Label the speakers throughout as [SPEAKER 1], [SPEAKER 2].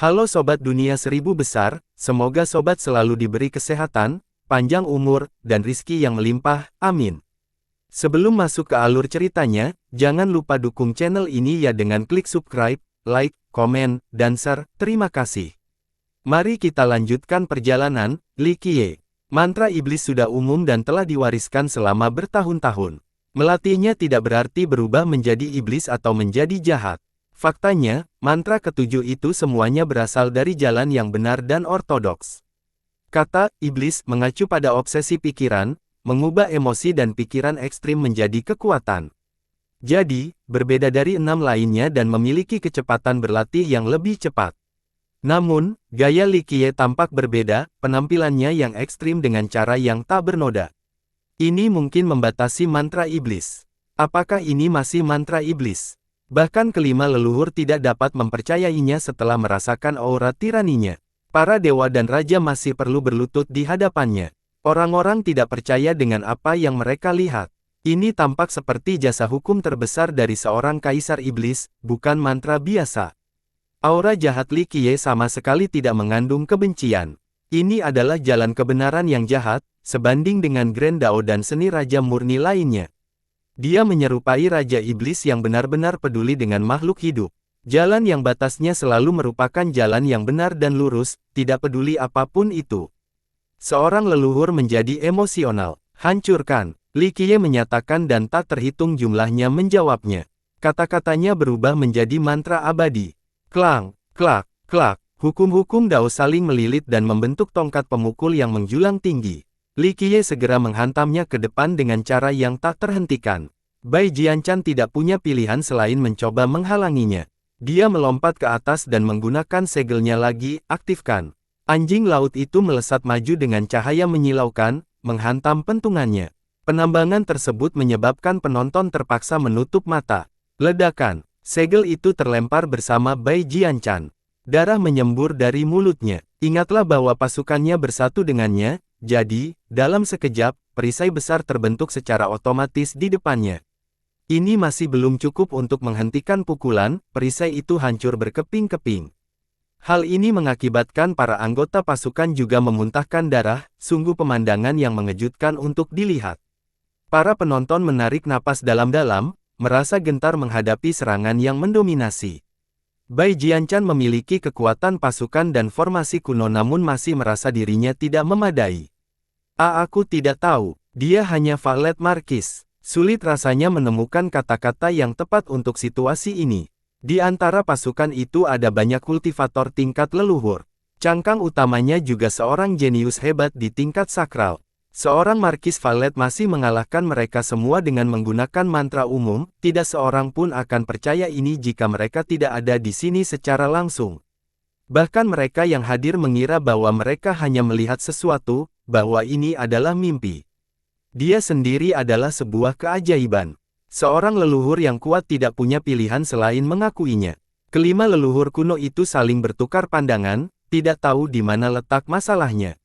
[SPEAKER 1] Halo Sobat Dunia Seribu Besar, semoga Sobat selalu diberi kesehatan, panjang umur, dan rizki yang melimpah, amin. Sebelum masuk ke alur ceritanya, jangan lupa dukung channel ini ya dengan klik subscribe, like, komen, dan share, terima kasih. Mari kita lanjutkan perjalanan, Li Qiye. Mantra iblis sudah umum dan telah diwariskan selama bertahun-tahun. Melatihnya tidak berarti berubah menjadi iblis atau menjadi jahat. Faktanya, mantra ketujuh itu semuanya berasal dari jalan yang benar dan ortodoks. Kata iblis mengacu pada obsesi pikiran, mengubah emosi dan pikiran ekstrim menjadi kekuatan. Jadi, berbeda dari 6 lainnya dan memiliki kecepatan berlatih yang lebih cepat. Namun, gaya Li Qiye tampak berbeda, penampilannya yang ekstrim dengan cara yang tak bernoda. Ini mungkin membatasi mantra iblis. Apakah ini masih mantra iblis? Bahkan kelima leluhur tidak dapat mempercayainya setelah merasakan aura tiraninya. Para dewa dan raja masih perlu berlutut di hadapannya. Orang-orang tidak percaya dengan apa yang mereka lihat. Ini tampak seperti jasa hukum terbesar dari seorang kaisar iblis, bukan mantra biasa. Aura jahat Li Qiye sama sekali tidak mengandung kebencian. Ini adalah jalan kebenaran yang jahat, sebanding dengan Grand Dao dan seni raja murni lainnya. Dia menyerupai Raja Iblis yang benar-benar peduli dengan makhluk hidup. Jalan yang batasnya selalu merupakan jalan yang benar dan lurus, tidak peduli apapun itu. Seorang leluhur menjadi emosional. Hancurkan, Li Qiye menyatakan dan tak terhitung jumlahnya menjawabnya. Kata-katanya berubah menjadi mantra abadi. Klang, klak, klak. Hukum-hukum Dao saling melilit dan membentuk tongkat pemukul yang menjulang tinggi. Li Qiye segera menghantamnya ke depan dengan cara yang tak terhentikan. Bai Jianchan tidak punya pilihan selain mencoba menghalanginya. Dia melompat ke atas dan menggunakan segelnya lagi, aktifkan. Anjing laut itu melesat maju dengan cahaya menyilaukan, menghantam pentungannya. Penambangan tersebut menyebabkan penonton terpaksa menutup mata. Ledakan, segel itu terlempar bersama Bai Jianchan. Darah menyembur dari mulutnya. Ingatlah bahwa pasukannya bersatu dengannya, jadi, dalam sekejap, perisai besar terbentuk secara otomatis di depannya. Ini masih belum cukup untuk menghentikan pukulan, perisai itu hancur berkeping-keping. Hal ini mengakibatkan para anggota pasukan juga memuntahkan darah, sungguh pemandangan yang mengejutkan untuk dilihat. Para penonton menarik napas dalam-dalam, merasa gentar menghadapi serangan yang mendominasi. Bai Jianchan memiliki kekuatan pasukan dan formasi kuno namun masih merasa dirinya tidak memadai. Aku tidak tahu, dia hanya valet markis. Sulit rasanya menemukan kata-kata yang tepat untuk situasi ini. Di antara pasukan itu ada banyak kultivator tingkat leluhur. Cangkang utamanya juga seorang jenius hebat di tingkat sakral. Seorang markis valet masih mengalahkan mereka semua dengan menggunakan mantra umum, tidak seorang pun akan percaya ini jika mereka tidak ada di sini secara langsung. Bahkan mereka yang hadir mengira bahwa mereka hanya melihat sesuatu, bahwa ini adalah mimpi. Dia sendiri adalah sebuah keajaiban. Seorang leluhur yang kuat tidak punya pilihan selain mengakuinya. Kelima leluhur kuno itu saling bertukar pandangan, tidak tahu di mana letak masalahnya.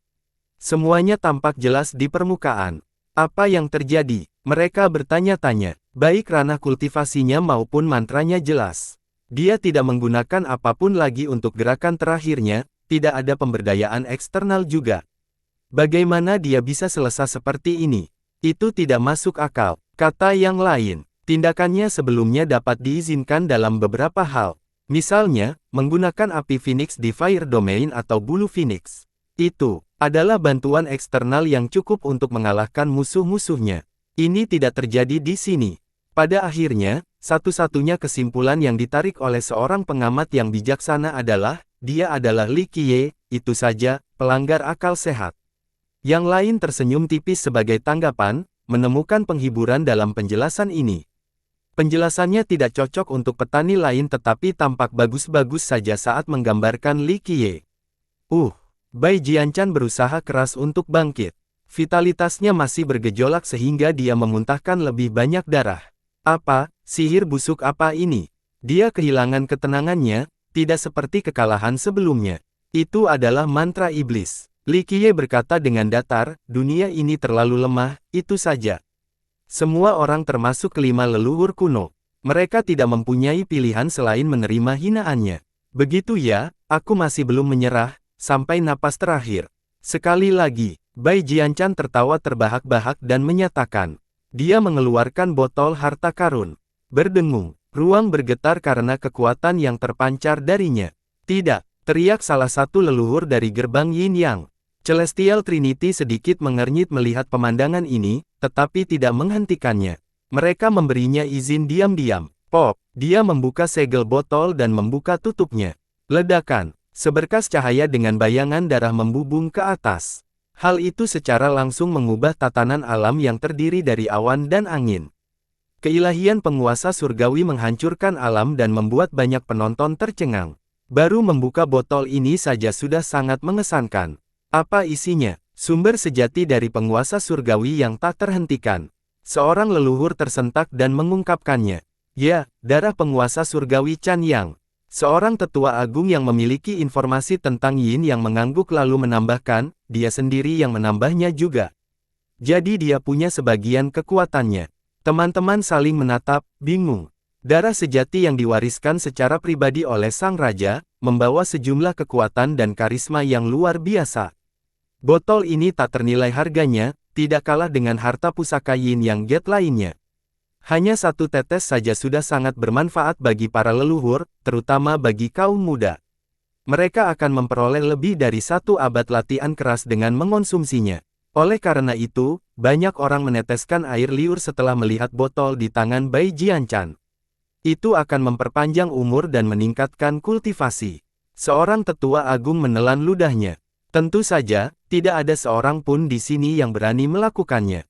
[SPEAKER 1] Semuanya tampak jelas di permukaan. Apa yang terjadi? Mereka bertanya-tanya. Baik ranah kultivasinya maupun mantranya jelas. Dia tidak menggunakan apapun lagi untuk gerakan terakhirnya, tidak ada pemberdayaan eksternal juga. Bagaimana dia bisa selesai seperti ini? Itu tidak masuk akal. Kata yang lain, tindakannya sebelumnya dapat diizinkan dalam beberapa hal. Misalnya, menggunakan api Phoenix di Fire Domain atau bulu Phoenix. Itu adalah bantuan eksternal yang cukup untuk mengalahkan musuh-musuhnya. Ini tidak terjadi di sini. Pada akhirnya, satu-satunya kesimpulan yang ditarik oleh seorang pengamat yang bijaksana adalah, dia adalah Li Qiye, itu saja, pelanggar akal sehat. Yang lain tersenyum tipis sebagai tanggapan, menemukan penghiburan dalam penjelasan ini. Penjelasannya tidak cocok untuk petani lain tetapi tampak bagus-bagus saja saat menggambarkan Li Qiye. Bai Jianchan berusaha keras untuk bangkit. Vitalitasnya masih bergejolak sehingga dia memuntahkan lebih banyak darah. Apa, sihir busuk apa ini? Dia kehilangan ketenangannya, tidak seperti kekalahan sebelumnya. Itu adalah mantra iblis. Li Qiye berkata dengan datar, dunia ini terlalu lemah, itu saja. Semua orang termasuk kelima leluhur kuno. Mereka tidak mempunyai pilihan selain menerima hinaannya. Begitu ya, aku masih belum menyerah, sampai napas terakhir. Sekali lagi, Bai Jianchan tertawa terbahak-bahak dan menyatakan. Dia mengeluarkan botol harta karun. Berdengung, ruang bergetar karena kekuatan yang terpancar darinya. Tidak, teriak salah satu leluhur dari gerbang Yin Yang. Celestial Trinity sedikit mengernyit melihat pemandangan ini, tetapi tidak menghentikannya. Mereka memberinya izin diam-diam. Pop, dia membuka segel botol dan membuka tutupnya. Ledakan, seberkas cahaya dengan bayangan darah membubung ke atas. Hal itu secara langsung mengubah tatanan alam yang terdiri dari awan dan angin. Keilahian penguasa surgawi menghancurkan alam dan membuat banyak penonton tercengang. Baru membuka botol ini saja sudah sangat mengesankan. Apa isinya? Sumber sejati dari penguasa surgawi yang tak terhentikan. Seorang leluhur tersentak dan mengungkapkannya. Ya, darah penguasa surgawi Chan Yang. Seorang tetua agung yang memiliki informasi tentang Yin yang mengangguk lalu menambahkan, dia sendiri yang menambahnya juga. Jadi dia punya sebagian kekuatannya. Teman-teman saling menatap, bingung. Darah sejati yang diwariskan secara pribadi oleh sang raja, membawa sejumlah kekuatan dan karisma yang luar biasa. Botol ini tak ternilai harganya, tidak kalah dengan harta pusaka Yin Yang Gate lainnya. Hanya satu tetes saja sudah sangat bermanfaat bagi para leluhur, terutama bagi kaum muda. Mereka akan memperoleh lebih dari 1 abad latihan keras dengan mengonsumsinya. Oleh karena itu, banyak orang meneteskan air liur setelah melihat botol di tangan Bai Jianchan. Itu akan memperpanjang umur dan meningkatkan kultivasi. Seorang tetua agung menelan ludahnya. Tentu saja, tidak ada seorang pun di sini yang berani melakukannya.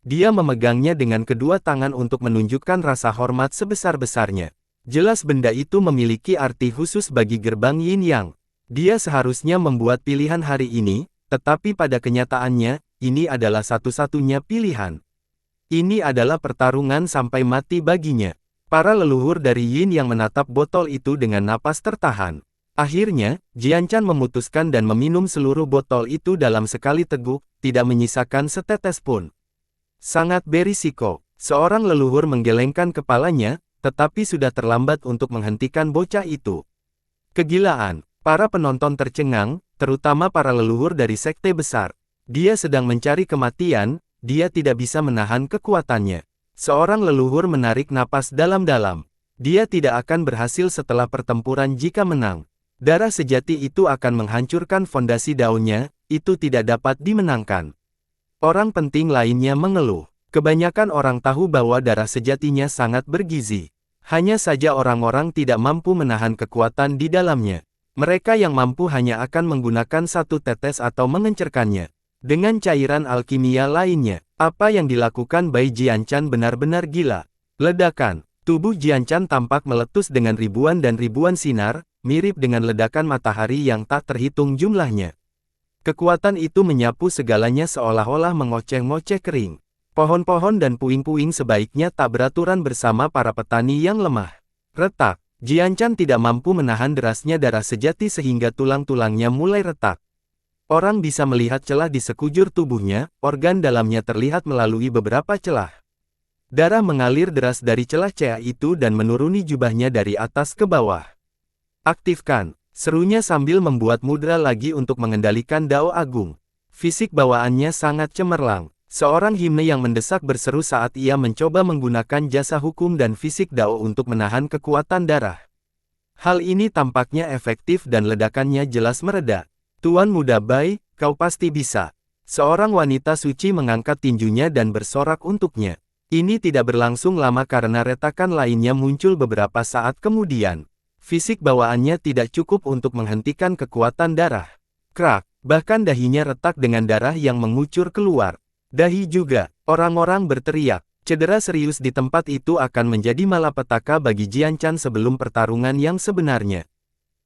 [SPEAKER 1] Dia memegangnya dengan kedua tangan untuk menunjukkan rasa hormat sebesar-besarnya. Jelas benda itu memiliki arti khusus bagi gerbang Yin Yang. Dia seharusnya membuat pilihan hari ini, tetapi pada kenyataannya, ini adalah satu-satunya pilihan. Ini adalah pertarungan sampai mati baginya. Para leluhur dari Yin yang menatap botol itu dengan napas tertahan. Akhirnya, Jianchan memutuskan dan meminum seluruh botol itu dalam sekali teguk, tidak menyisakan setetes pun. Sangat berisiko. Seorang leluhur menggelengkan kepalanya, tetapi sudah terlambat untuk menghentikan bocah itu. Kegilaan. Para penonton tercengang, terutama para leluhur dari sekte besar. Dia sedang mencari kematian, dia tidak bisa menahan kekuatannya. Seorang leluhur menarik napas dalam-dalam. Dia tidak akan berhasil setelah pertempuran jika menang. Darah sejati itu akan menghancurkan fondasi daunnya, itu tidak dapat dimenangkan. Orang penting lainnya mengeluh. Kebanyakan orang tahu bahwa darah sejatinya sangat bergizi. Hanya saja orang-orang tidak mampu menahan kekuatan di dalamnya. Mereka yang mampu hanya akan menggunakan 1 tetes atau mengencerkannya. Dengan cairan alkimia lainnya, apa yang dilakukan Bai Jianchan benar-benar gila. Ledakan. Tubuh Jianchan tampak meletus dengan ribuan dan ribuan sinar, mirip dengan ledakan matahari yang tak terhitung jumlahnya. Kekuatan itu menyapu segalanya seolah-olah mengoceh-ngoceh kering. Pohon-pohon dan puing-puing sebaiknya tak beraturan bersama para petani yang lemah. Retak. Jianchan tidak mampu menahan derasnya darah sejati sehingga tulang-tulangnya mulai retak. Orang bisa melihat celah di sekujur tubuhnya, organ dalamnya terlihat melalui beberapa celah. Darah mengalir deras dari celah itu dan menuruni jubahnya dari atas ke bawah. Aktifkan. Serunya sambil membuat mudra lagi untuk mengendalikan Dao Agung. Fisik bawaannya sangat cemerlang. Seorang himne yang mendesak berseru saat ia mencoba menggunakan jasa hukum dan fisik Dao untuk menahan kekuatan darah. Hal ini tampaknya efektif dan ledakannya jelas mereda. Tuan Muda Bai, kau pasti bisa. Seorang wanita suci mengangkat tinjunya dan bersorak untuknya. Ini tidak berlangsung lama karena retakan lainnya muncul beberapa saat kemudian. Fisik bawaannya tidak cukup untuk menghentikan kekuatan darah. Krak, bahkan dahinya retak dengan darah yang mengucur keluar. Dahi juga, orang-orang berteriak. Cedera serius di tempat itu akan menjadi malapetaka bagi Jianchan sebelum pertarungan yang sebenarnya.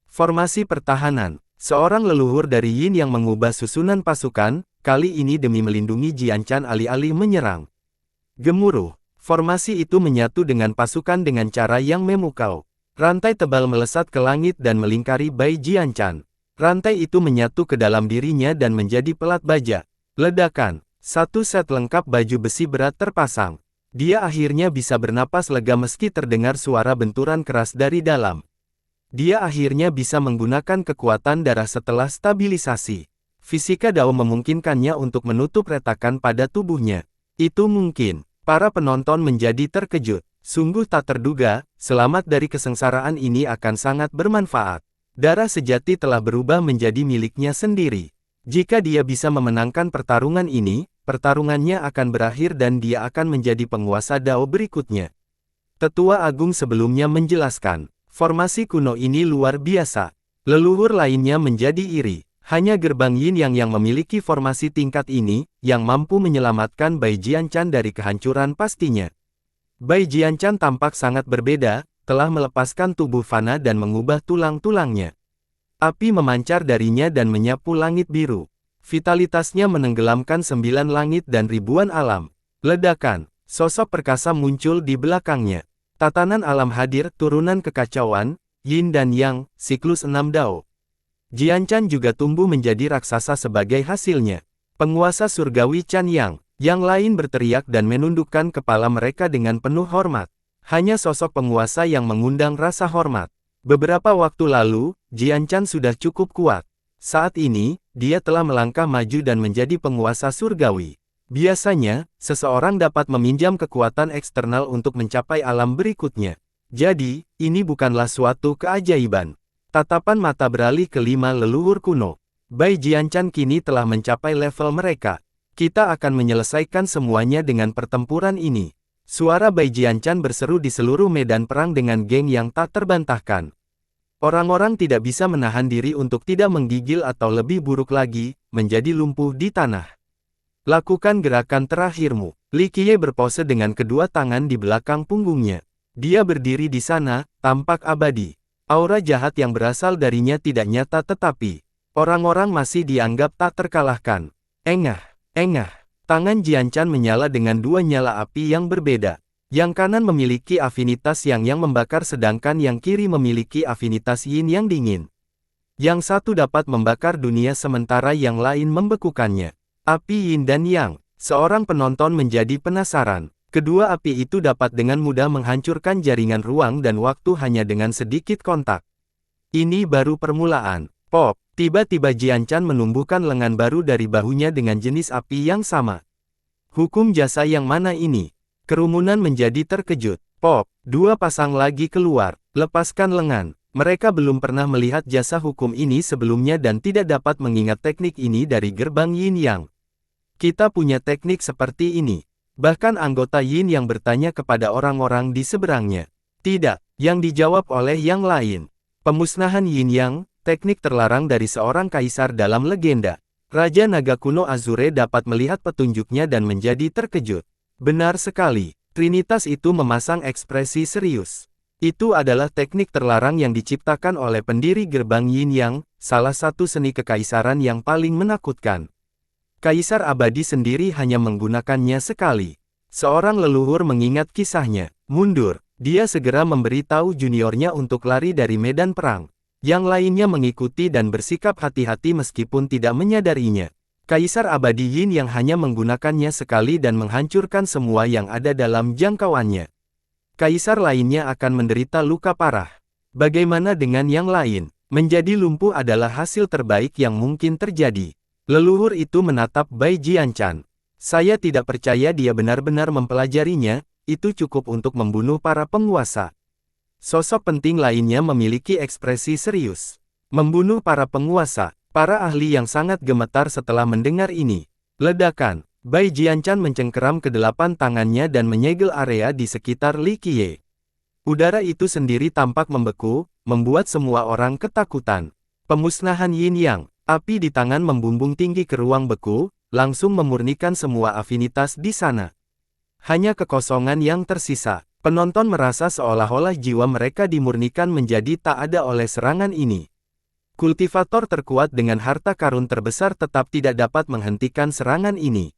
[SPEAKER 1] Formasi pertahanan. Seorang leluhur dari Yin yang mengubah susunan pasukan, kali ini demi melindungi Jianchan alih-alih menyerang. Gemuruh. Formasi itu menyatu dengan pasukan dengan cara yang memukau. Rantai tebal melesat ke langit dan melingkari Bai Jianchan. Rantai itu menyatu ke dalam dirinya dan menjadi pelat baja. Ledakan. 1 set lengkap baju besi berat terpasang. Dia akhirnya bisa bernapas lega meski terdengar suara benturan keras dari dalam. Dia akhirnya bisa menggunakan kekuatan darah setelah stabilisasi. Fisika Dao memungkinkannya untuk menutup retakan pada tubuhnya. Itu mungkin. Para penonton menjadi terkejut. Sungguh tak terduga, selamat dari kesengsaraan ini akan sangat bermanfaat. Darah sejati telah berubah menjadi miliknya sendiri. Jika dia bisa memenangkan pertarungan ini, pertarungannya akan berakhir dan dia akan menjadi penguasa Dao berikutnya. Tetua Agung sebelumnya menjelaskan, formasi kuno ini luar biasa. Leluhur lainnya menjadi iri. Hanya gerbang Yin yang memiliki formasi tingkat ini, yang mampu menyelamatkan Bai Jianchan dari kehancuran pastinya. Bai Jianchan tampak sangat berbeda, telah melepaskan tubuh fana dan mengubah tulang-tulangnya. Api memancar darinya dan menyapu langit biru. Vitalitasnya menenggelamkan 9 langit dan ribuan alam. Ledakan, sosok perkasa muncul di belakangnya. Tatanan alam hadir, turunan kekacauan, Yin dan Yang, siklus 6 Dao. Jianchan juga tumbuh menjadi raksasa sebagai hasilnya. Penguasa surgawi Chan yang lain berteriak dan menundukkan kepala mereka dengan penuh hormat. Hanya sosok penguasa yang mengundang rasa hormat. Beberapa waktu lalu, Jianchan sudah cukup kuat. Saat ini, dia telah melangkah maju dan menjadi penguasa surgawi. Biasanya, seseorang dapat meminjam kekuatan eksternal untuk mencapai alam berikutnya. Jadi, ini bukanlah suatu keajaiban. Tatapan mata beralih ke 5 leluhur kuno. Bai Jianchan kini telah mencapai level mereka. Kita akan menyelesaikan semuanya dengan pertempuran ini. Suara Bai Jianchan berseru di seluruh medan perang dengan geng yang tak terbantahkan. Orang-orang tidak bisa menahan diri untuk tidak menggigil atau lebih buruk lagi, menjadi lumpuh di tanah. Lakukan gerakan terakhirmu. Li Qiye berpose dengan kedua tangan di belakang punggungnya. Dia berdiri di sana, tampak abadi. Aura jahat yang berasal darinya tidak nyata tetapi orang-orang masih dianggap tak terkalahkan. Engah. Tangan Jianchan menyala dengan 2 nyala api yang berbeda. Yang kanan memiliki afinitas yang membakar sedangkan yang kiri memiliki afinitas yin yang dingin. Yang satu dapat membakar dunia sementara yang lain membekukannya. Api yin dan yang. Seorang penonton menjadi penasaran. Kedua api itu dapat dengan mudah menghancurkan jaringan ruang dan waktu hanya dengan sedikit kontak. Ini baru permulaan. Pop, tiba-tiba Jianchan menumbuhkan lengan baru dari bahunya dengan jenis api yang sama. Hukum jasa yang mana ini? Kerumunan menjadi terkejut. Pop, 2 pasang lagi keluar. Lepaskan lengan. Mereka belum pernah melihat jasa hukum ini sebelumnya dan tidak dapat mengingat teknik ini dari gerbang Yin Yang. Kita punya teknik seperti ini. Bahkan anggota Yin yang bertanya kepada orang-orang di seberangnya. Tidak, yang dijawab oleh yang lain. Pemusnahan Yin Yang, teknik terlarang dari seorang kaisar dalam legenda. Raja Naga Kuno Azure dapat melihat petunjuknya dan menjadi terkejut. Benar sekali, Trinitas itu memasang ekspresi serius. Itu adalah teknik terlarang yang diciptakan oleh pendiri gerbang Yin Yang, salah satu seni kekaisaran yang paling menakutkan. Kaisar abadi sendiri hanya menggunakannya sekali. Seorang leluhur mengingat kisahnya. Mundur. Dia segera memberitahu juniornya untuk lari dari medan perang. Yang lainnya mengikuti dan bersikap hati-hati meskipun tidak menyadarinya. Kaisar abadi Yin yang hanya menggunakannya sekali dan menghancurkan semua yang ada dalam jangkauannya. Kaisar lainnya akan menderita luka parah. Bagaimana dengan yang lain? Menjadi lumpuh adalah hasil terbaik yang mungkin terjadi. Leluhur itu menatap Bai Jianchan. Saya tidak percaya dia benar-benar mempelajarinya, itu cukup untuk membunuh para penguasa. Sosok penting lainnya memiliki ekspresi serius. Membunuh para penguasa, para ahli yang sangat gemetar setelah mendengar ini. Ledakan, Bai Jianchan mencengkeram ke-8 tangannya dan menyegel area di sekitar Li Qiye. Udara itu sendiri tampak membeku, membuat semua orang ketakutan. Pemusnahan Yin Yang. Api di tangan membumbung tinggi ke ruang beku, langsung memurnikan semua afinitas di sana. Hanya kekosongan yang tersisa. Penonton merasa seolah-olah jiwa mereka dimurnikan menjadi tak ada oleh serangan ini. Kultivator terkuat dengan harta karun terbesar tetap tidak dapat menghentikan serangan ini.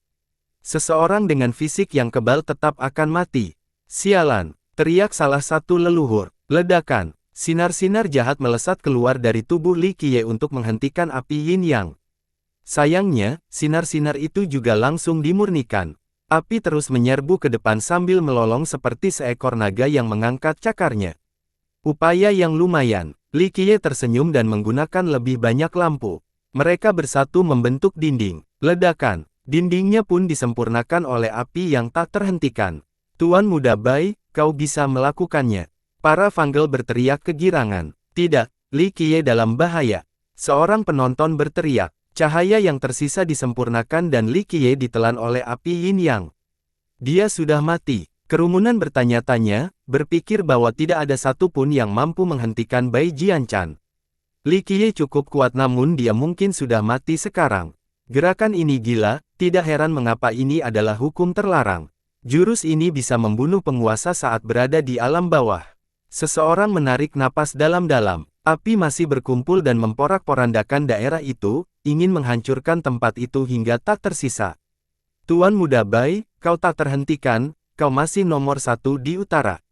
[SPEAKER 1] Seseorang dengan fisik yang kebal tetap akan mati. Sialan, teriak salah satu leluhur. Ledakan. Sinar-sinar jahat melesat keluar dari tubuh Li Qiye untuk menghentikan api Yin Yang. Sayangnya, sinar-sinar itu juga langsung dimurnikan. Api terus menyerbu ke depan sambil melolong seperti seekor naga yang mengangkat cakarnya. Upaya yang lumayan. Li Qiye tersenyum dan menggunakan lebih banyak lampu. Mereka bersatu membentuk dinding. Ledakan. Dindingnya pun disempurnakan oleh api yang tak terhentikan. Tuan Muda Bai, kau bisa melakukannya. Para Vanggel berteriak kegirangan. Tidak, Li Qiye dalam bahaya. Seorang penonton berteriak. Cahaya yang tersisa disempurnakan dan Li Qiye ditelan oleh api Yin Yang. Dia sudah mati. Kerumunan bertanya-tanya, berpikir bahwa tidak ada satupun yang mampu menghentikan Bai Jianchan. Li Qiye cukup kuat namun dia mungkin sudah mati sekarang. Gerakan ini gila, tidak heran mengapa ini adalah hukum terlarang. Jurus ini bisa membunuh penguasa saat berada di alam bawah. Seseorang menarik napas dalam-dalam. Api masih berkumpul dan memporak-porandakan daerah itu, ingin menghancurkan tempat itu hingga tak tersisa. Tuan Muda Bai, kau tak terhentikan, kau masih nomor 1 di utara.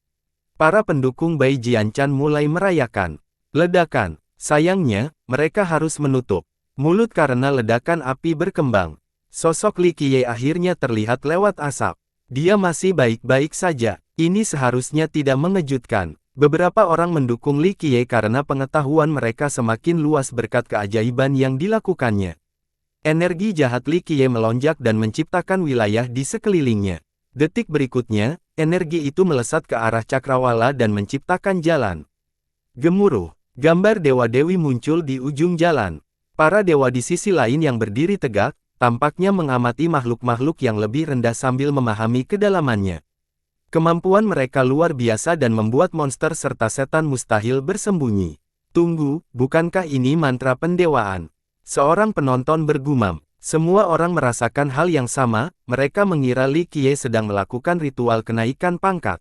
[SPEAKER 1] Para pendukung Bai Jianchan mulai merayakan. Ledakan. Sayangnya, mereka harus menutup mulut karena ledakan api berkembang. Sosok Li Qiye akhirnya terlihat lewat asap. Dia masih baik-baik saja. Ini seharusnya tidak mengejutkan. Beberapa orang mendukung Li Qiye karena pengetahuan mereka semakin luas berkat keajaiban yang dilakukannya. Energi jahat Li Qiye melonjak dan menciptakan wilayah di sekelilingnya. Detik berikutnya, energi itu melesat ke arah cakrawala dan menciptakan jalan. Gemuruh. Gambar dewa-dewi muncul di ujung jalan. Para dewa di sisi lain yang berdiri tegak, tampaknya mengamati makhluk-makhluk yang lebih rendah sambil memahami kedalamannya. Kemampuan mereka luar biasa dan membuat monster serta setan mustahil bersembunyi. Tunggu, bukankah ini mantra pendewaan? Seorang penonton bergumam. Semua orang merasakan hal yang sama, mereka mengira Li Qiye sedang melakukan ritual kenaikan pangkat.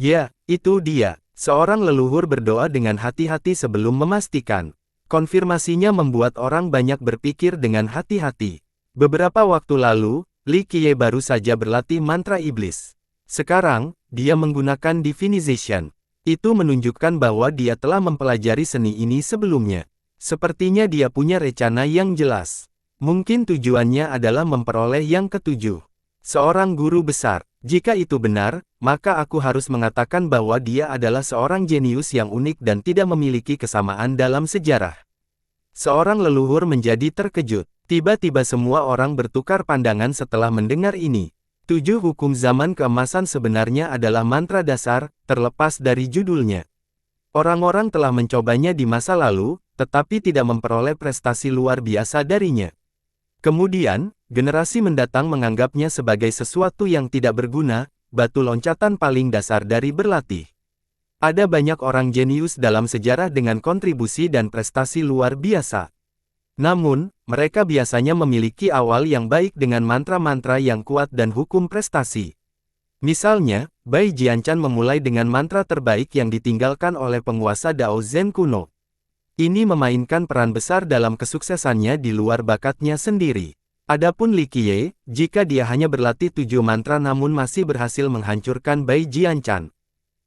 [SPEAKER 1] Ya, itu dia. Seorang leluhur berdoa dengan hati-hati sebelum memastikan. Konfirmasinya membuat orang banyak berpikir dengan hati-hati. Beberapa waktu lalu, Li Qiye baru saja berlatih mantra iblis. Sekarang, dia menggunakan divinization. Itu menunjukkan bahwa dia telah mempelajari seni ini sebelumnya. Sepertinya dia punya rencana yang jelas. Mungkin tujuannya adalah memperoleh yang ketujuh. Seorang guru besar. Jika itu benar, maka aku harus mengatakan bahwa dia adalah seorang jenius yang unik dan tidak memiliki kesamaan dalam sejarah. Seorang leluhur menjadi terkejut. Tiba-tiba semua orang bertukar pandangan setelah mendengar ini. 7 hukum zaman keemasan sebenarnya adalah mantra dasar, terlepas dari judulnya. Orang-orang telah mencobanya di masa lalu, tetapi tidak memperoleh prestasi luar biasa darinya. Kemudian, generasi mendatang menganggapnya sebagai sesuatu yang tidak berguna, batu loncatan paling dasar dari berlatih. Ada banyak orang jenius dalam sejarah dengan kontribusi dan prestasi luar biasa. Namun, mereka biasanya memiliki awal yang baik dengan mantra-mantra yang kuat dan hukum prestasi. Misalnya, Bai Jianchan memulai dengan mantra terbaik yang ditinggalkan oleh penguasa Dao Zen kuno. Ini memainkan peran besar dalam kesuksesannya di luar bakatnya sendiri. Adapun Li Qiye, jika dia hanya berlatih 7 mantra namun masih berhasil menghancurkan Bai Jianchan,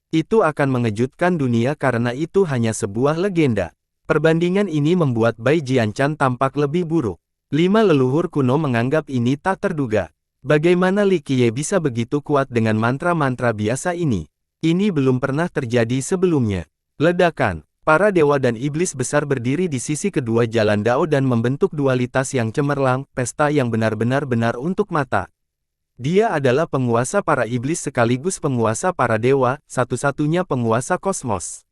[SPEAKER 1] itu akan mengejutkan dunia karena itu hanya sebuah legenda. Perbandingan ini membuat Bai Jianchan tampak lebih buruk. 5 leluhur kuno menganggap ini tak terduga. Bagaimana Li Qiye bisa begitu kuat dengan mantra-mantra biasa ini? Ini belum pernah terjadi sebelumnya. Ledakan. Para dewa dan iblis besar berdiri di sisi kedua jalan Dao dan membentuk dualitas yang cemerlang, pesta yang benar-benar benar untuk mata. Dia adalah penguasa para iblis sekaligus penguasa para dewa, satu-satunya penguasa kosmos.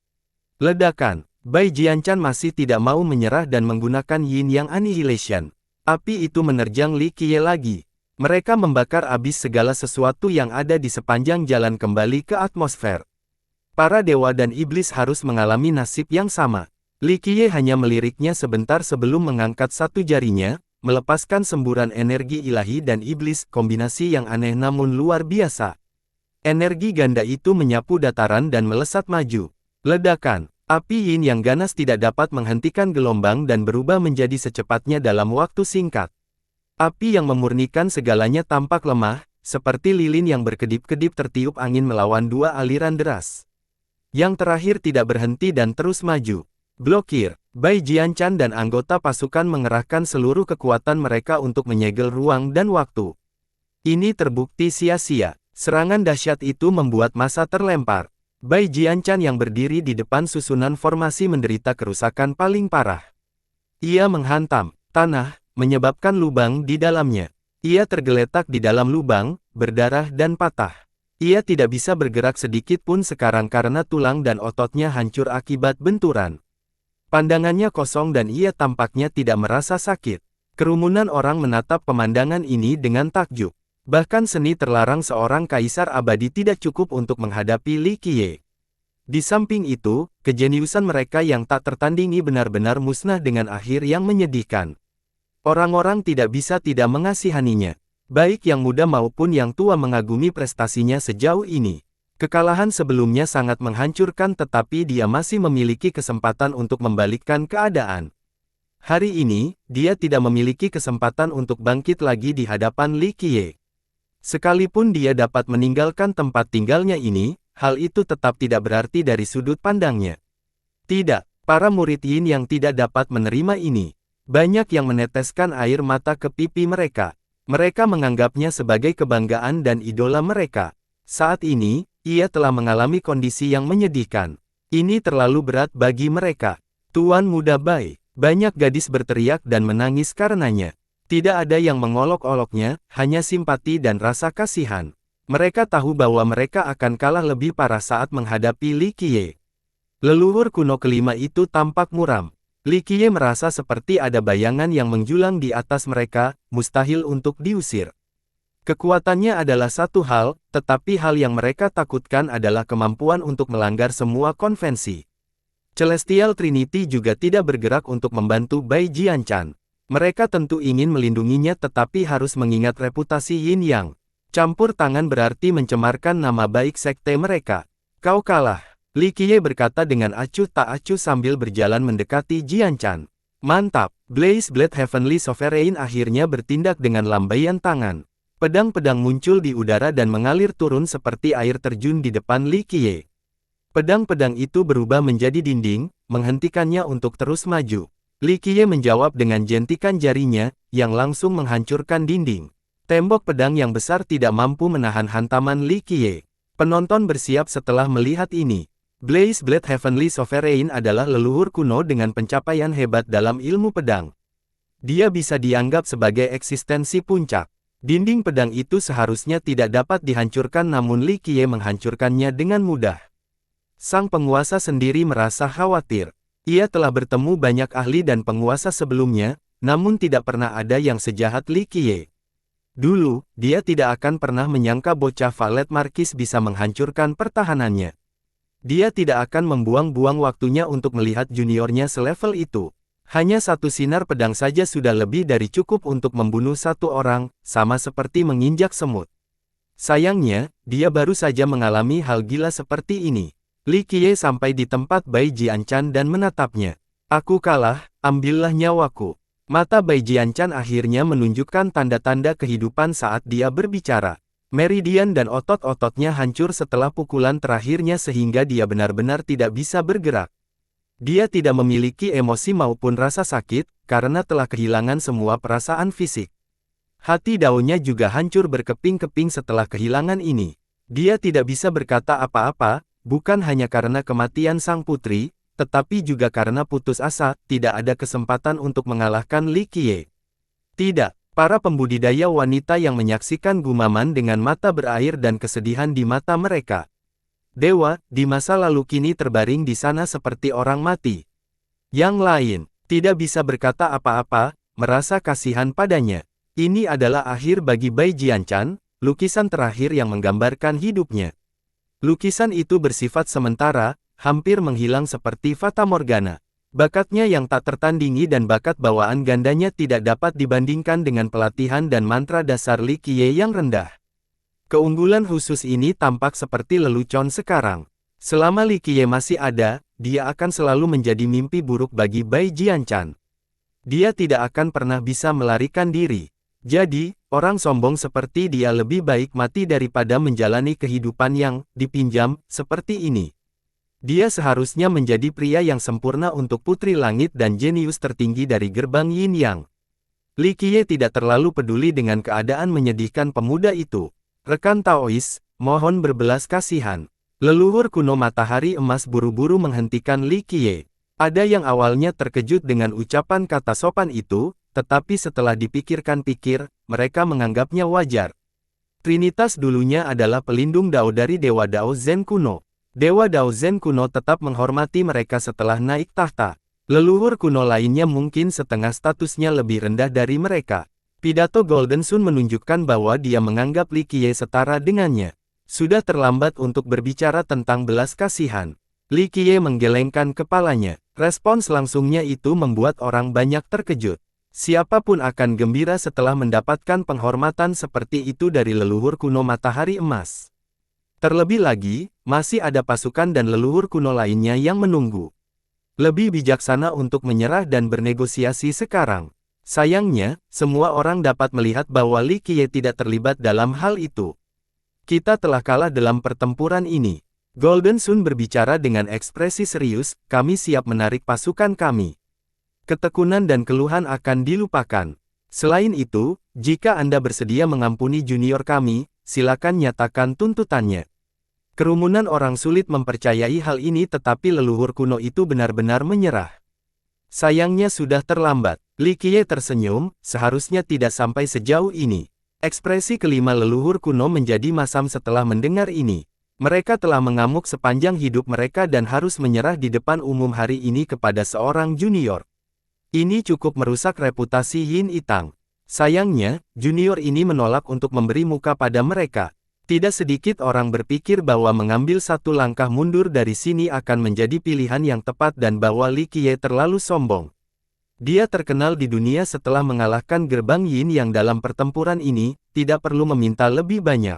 [SPEAKER 1] Ledakan. Bai Jianchan masih tidak mau menyerah dan menggunakan Yin Yang Annihilation. Api itu menerjang Li Qiye lagi. Mereka membakar habis segala sesuatu yang ada di sepanjang jalan kembali ke atmosfer. Para dewa dan iblis harus mengalami nasib yang sama. Li Qiye hanya meliriknya sebentar sebelum mengangkat satu jarinya, melepaskan semburan energi ilahi dan iblis, kombinasi yang aneh namun luar biasa. Energi ganda itu menyapu dataran dan melesat maju. Ledakan. Api Yin yang ganas tidak dapat menghentikan gelombang dan berubah menjadi secepatnya dalam waktu singkat. Api yang memurnikan segalanya tampak lemah, seperti lilin yang berkedip-kedip tertiup angin melawan 2 aliran deras. Yang terakhir tidak berhenti dan terus maju. Blokir. Bai Jianchan dan anggota pasukan mengerahkan seluruh kekuatan mereka untuk menyegel ruang dan waktu. Ini terbukti sia-sia. Serangan dahsyat itu membuat massa terlempar. Bai Jianchan yang berdiri di depan susunan formasi menderita kerusakan paling parah. Ia menghantam tanah, menyebabkan lubang di dalamnya. Ia tergeletak di dalam lubang, berdarah dan patah. Ia tidak bisa bergerak sedikit pun sekarang karena tulang dan ototnya hancur akibat benturan. Pandangannya kosong dan ia tampaknya tidak merasa sakit. Kerumunan orang menatap pemandangan ini dengan takjub. Bahkan seni terlarang seorang kaisar abadi tidak cukup untuk menghadapi Li Qiye. Di samping itu, kejeniusan mereka yang tak tertandingi benar-benar musnah dengan akhir yang menyedihkan. Orang-orang tidak bisa tidak mengasihaninya. Baik yang muda maupun yang tua mengagumi prestasinya sejauh ini. Kekalahan sebelumnya sangat menghancurkan tetapi dia masih memiliki kesempatan untuk membalikkan keadaan. Hari ini, dia tidak memiliki kesempatan untuk bangkit lagi di hadapan Li Qiye. Sekalipun dia dapat meninggalkan tempat tinggalnya ini, hal itu tetap tidak berarti dari sudut pandangnya. Tidak, para murid Yin yang tidak dapat menerima ini. Banyak yang meneteskan air mata ke pipi mereka. Mereka menganggapnya sebagai kebanggaan dan idola mereka. Saat ini, ia telah mengalami kondisi yang menyedihkan. Ini terlalu berat bagi mereka. Tuan Muda Bai, banyak gadis berteriak dan menangis karenanya. Tidak ada yang mengolok-oloknya, hanya simpati dan rasa kasihan. Mereka tahu bahwa mereka akan kalah lebih parah saat menghadapi Li Qiye. Leluhur kuno kelima itu tampak muram. Li Qiye merasa seperti ada bayangan yang menjulang di atas mereka, mustahil untuk diusir. Kekuatannya adalah satu hal, tetapi hal yang mereka takutkan adalah kemampuan untuk melanggar semua konvensi. Celestial Trinity juga tidak bergerak untuk membantu Bai Jianchan. Mereka tentu ingin melindunginya tetapi harus mengingat reputasi Yin Yang. Campur tangan berarti mencemarkan nama baik sekte mereka. Kau kalah. Li Qiye berkata dengan acuh tak acuh sambil berjalan mendekati Jianchan. Mantap, Blaze Blade Heavenly Sovereign akhirnya bertindak dengan lambaian tangan. Pedang-pedang muncul di udara dan mengalir turun seperti air terjun di depan Li Qiye. Pedang-pedang itu berubah menjadi dinding, menghentikannya untuk terus maju. Li Qiye menjawab dengan jentikan jarinya, yang langsung menghancurkan dinding. Tembok pedang yang besar tidak mampu menahan hantaman Li Qiye. Penonton bersiap setelah melihat ini. Blaze Blade Heavenly Sovereign adalah leluhur kuno dengan pencapaian hebat dalam ilmu pedang. Dia bisa dianggap sebagai eksistensi puncak. Dinding pedang itu seharusnya tidak dapat dihancurkan namun Li Qiye menghancurkannya dengan mudah. Sang penguasa sendiri merasa khawatir. Ia telah bertemu banyak ahli dan penguasa sebelumnya, namun tidak pernah ada yang sejahat Li Qiye. Dulu, dia tidak akan pernah menyangka bocah Valet Marquis bisa menghancurkan pertahanannya. Dia tidak akan membuang-buang waktunya untuk melihat juniornya selevel itu. Hanya satu sinar pedang saja sudah lebih dari cukup untuk membunuh satu orang, sama seperti menginjak semut. Sayangnya, dia baru saja mengalami hal gila seperti ini. Li Qiye sampai di tempat Bai Jianchan dan menatapnya. Aku kalah, ambillah nyawaku. Mata Bai Jianchan akhirnya menunjukkan tanda-tanda kehidupan saat dia berbicara. Meridian dan otot-ototnya hancur setelah pukulan terakhirnya sehingga dia benar-benar tidak bisa bergerak. Dia tidak memiliki emosi maupun rasa sakit, karena telah kehilangan semua perasaan fisik. Hati daunnya juga hancur berkeping-keping setelah kehilangan ini. Dia tidak bisa berkata apa-apa, bukan hanya karena kematian sang putri, tetapi juga karena putus asa, tidak ada kesempatan untuk mengalahkan Li Qiye. Tidak. Para pembudidaya wanita yang menyaksikan gumaman dengan mata berair dan kesedihan di mata mereka. Dewa, di masa lalu kini terbaring di sana seperti orang mati. Yang lain, tidak bisa berkata apa-apa, merasa kasihan padanya. Ini adalah akhir bagi Bai Jianchan, lukisan terakhir yang menggambarkan hidupnya. Lukisan itu bersifat sementara, hampir menghilang seperti fata morgana. Bakatnya yang tak tertandingi dan bakat bawaan gandanya tidak dapat dibandingkan dengan pelatihan dan mantra dasar Li Qiye yang rendah. Keunggulan khusus ini tampak seperti lelucon sekarang. Selama Li Qiye masih ada, dia akan selalu menjadi mimpi buruk bagi Bai Jianchan. Dia tidak akan pernah bisa melarikan diri. Jadi, orang sombong seperti dia lebih baik mati daripada menjalani kehidupan yang dipinjam seperti ini. Dia seharusnya menjadi pria yang sempurna untuk Putri Langit dan jenius tertinggi dari gerbang Yin Yang. Li Qiye tidak terlalu peduli dengan keadaan menyedihkan pemuda itu. Rekan Taois, mohon berbelas kasihan. Leluhur kuno Matahari Emas buru-buru menghentikan Li Qiye. Ada yang awalnya terkejut dengan ucapan kata sopan itu, tetapi setelah dipikir-pikir, mereka menganggapnya wajar. Trinitas dulunya adalah pelindung Dao dari Dewa Dao Zen kuno. Dewa Dao Zen kuno tetap menghormati mereka setelah naik tahta. Leluhur kuno lainnya mungkin setengah statusnya lebih rendah dari mereka. Pidato Golden Sun menunjukkan bahwa dia menganggap Li Qiye setara dengannya. Sudah terlambat untuk berbicara tentang belas kasihan. Li Qiye menggelengkan kepalanya. Respons langsungnya itu membuat orang banyak terkejut. Siapapun akan gembira setelah mendapatkan penghormatan seperti itu dari leluhur kuno Matahari Emas. Terlebih lagi, masih ada pasukan dan leluhur kuno lainnya yang menunggu. Lebih bijaksana untuk menyerah dan bernegosiasi sekarang. Sayangnya, semua orang dapat melihat bahwa Li Qiye tidak terlibat dalam hal itu. Kita telah kalah dalam pertempuran ini. Golden Sun berbicara dengan ekspresi serius, kami siap menarik pasukan kami. Ketekunan dan keluhan akan dilupakan. Selain itu, jika Anda bersedia mengampuni junior kami, silakan nyatakan tuntutannya. Kerumunan orang sulit mempercayai hal ini tetapi leluhur kuno itu benar-benar menyerah. Sayangnya sudah terlambat. Li Qiye tersenyum, seharusnya tidak sampai sejauh ini. Ekspresi kelima leluhur kuno menjadi masam setelah mendengar ini. Mereka telah mengamuk sepanjang hidup mereka dan harus menyerah di depan umum hari ini kepada seorang junior. Ini cukup merusak reputasi Yin Itang. Sayangnya, junior ini menolak untuk memberi muka pada mereka. Tidak sedikit orang berpikir bahwa mengambil satu langkah mundur dari sini akan menjadi pilihan yang tepat dan bahwa Li Qiye terlalu sombong. Dia terkenal di dunia setelah mengalahkan gerbang Yin yang dalam pertempuran ini, tidak perlu meminta lebih banyak.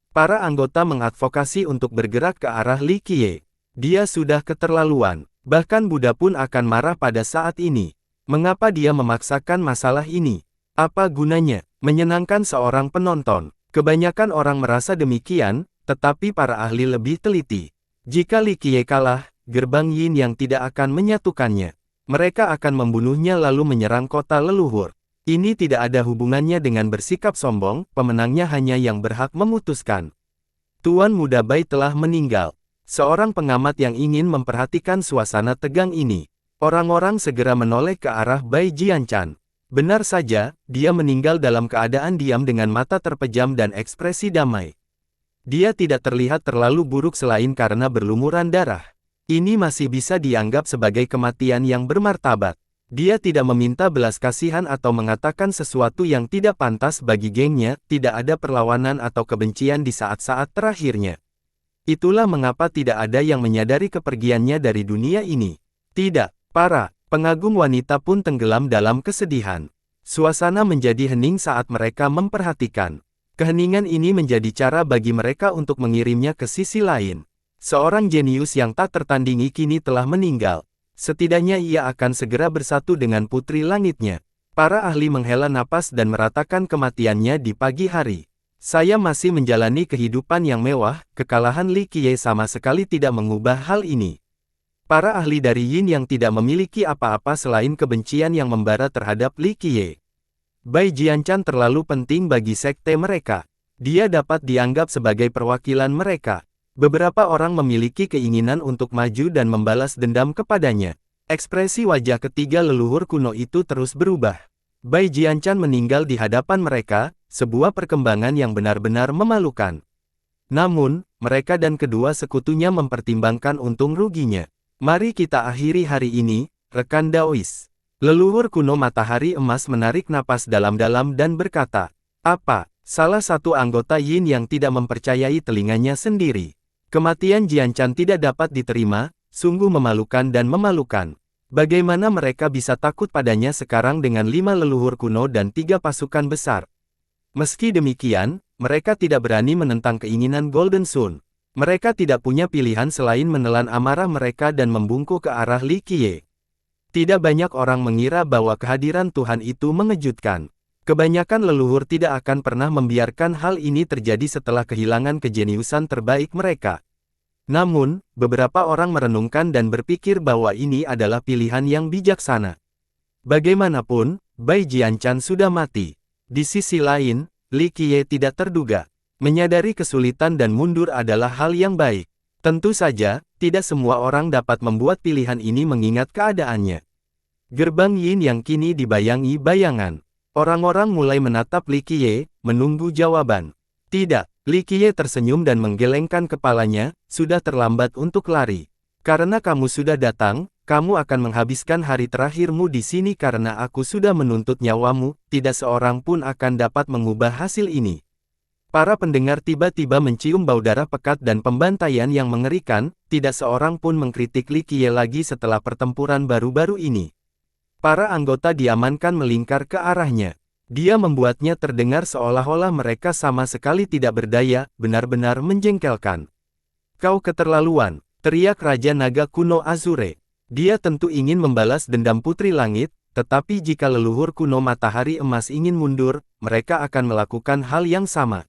[SPEAKER 1] Para anggota mengadvokasi untuk bergerak ke arah Li Qiye. Dia sudah keterlaluan. Bahkan Buddha pun akan marah pada saat ini. Mengapa dia memaksakan masalah ini? Apa gunanya? Menyenangkan seorang penonton. Kebanyakan orang merasa demikian, tetapi para ahli lebih teliti. Jika Li Qiye kalah, gerbang Yin yang tidak akan menyatukannya. Mereka akan membunuhnya lalu menyerang kota leluhur. Ini tidak ada hubungannya dengan bersikap sombong, pemenangnya hanya yang berhak memutuskan. Tuan Muda Bai telah meninggal. Seorang pengamat yang ingin memperhatikan suasana tegang ini. Orang-orang segera menoleh ke arah Bai Jianchan. Benar saja, dia meninggal dalam keadaan diam dengan mata terpejam dan ekspresi damai. Dia tidak terlihat terlalu buruk selain karena berlumuran darah. Ini masih bisa dianggap sebagai kematian yang bermartabat. Dia tidak meminta belas kasihan atau mengatakan sesuatu yang tidak pantas bagi gengnya, tidak ada perlawanan atau kebencian di saat-saat terakhirnya. Itulah mengapa tidak ada yang menyadari kepergiannya dari dunia ini. Tidak, para pengagum wanita pun tenggelam dalam kesedihan. Suasana menjadi hening saat mereka memperhatikan. Keheningan ini menjadi cara bagi mereka untuk mengirimnya ke sisi lain. Seorang jenius yang tak tertandingi kini telah meninggal. Setidaknya ia akan segera bersatu dengan putri langitnya. Para ahli menghela napas dan meratakan kematiannya di pagi hari. Saya masih menjalani kehidupan yang mewah, kekalahan Li Qiye sama sekali tidak mengubah hal ini. Para ahli dari Yin yang tidak memiliki apa-apa selain kebencian yang membara terhadap Li Qiye. Bai Jianchan terlalu penting bagi sekte mereka. Dia dapat dianggap sebagai perwakilan mereka. Beberapa orang memiliki keinginan untuk maju dan membalas dendam kepadanya. Ekspresi wajah ketiga leluhur kuno itu terus berubah. Bai Jianchan meninggal di hadapan mereka, sebuah perkembangan yang benar-benar memalukan. Namun, mereka dan kedua sekutunya mempertimbangkan untung ruginya. Mari kita akhiri hari ini, rekan Daois. Leluhur kuno Matahari Emas menarik napas dalam-dalam dan berkata, apa? Salah satu anggota Yin yang tidak mempercayai telinganya sendiri. Kematian Jianchan tidak dapat diterima, sungguh memalukan dan memalukan. Bagaimana mereka bisa takut padanya sekarang dengan 5 leluhur kuno dan 3 pasukan besar? Meski demikian, mereka tidak berani menentang keinginan Golden Sun. Mereka tidak punya pilihan selain menelan amarah mereka dan membungkuk ke arah Li Qiye. Tidak banyak orang mengira bahwa kehadiran Tuhan itu mengejutkan. Kebanyakan leluhur tidak akan pernah membiarkan hal ini terjadi setelah kehilangan kejeniusan terbaik mereka. Namun, beberapa orang merenungkan dan berpikir bahwa ini adalah pilihan yang bijaksana. Bagaimanapun, Bai Jianchan sudah mati. Di sisi lain, Li Qiye tidak terduga. Menyadari kesulitan dan mundur adalah hal yang baik. Tentu saja, tidak semua orang dapat membuat pilihan ini mengingat keadaannya. Gerbang Yin yang kini dibayangi bayangan. Orang-orang mulai menatap Li Qiye, menunggu jawaban. Tidak, Li Qiye tersenyum dan menggelengkan kepalanya, sudah terlambat untuk lari. Karena kamu sudah datang, kamu akan menghabiskan hari terakhirmu di sini karena aku sudah menuntut nyawamu, tidak seorang pun akan dapat mengubah hasil ini. Para pendengar tiba-tiba mencium bau darah pekat dan pembantaian yang mengerikan, tidak seorang pun mengkritik Li Qiye lagi setelah pertempuran baru-baru ini. Para anggota diamankan melingkar ke arahnya. Dia membuatnya terdengar seolah-olah mereka sama sekali tidak berdaya, benar-benar menjengkelkan. Kau keterlaluan, teriak Raja Naga Kuno Azure. Dia tentu ingin membalas dendam Putri Langit, tetapi jika leluhur kuno Matahari Emas ingin mundur, mereka akan melakukan hal yang sama.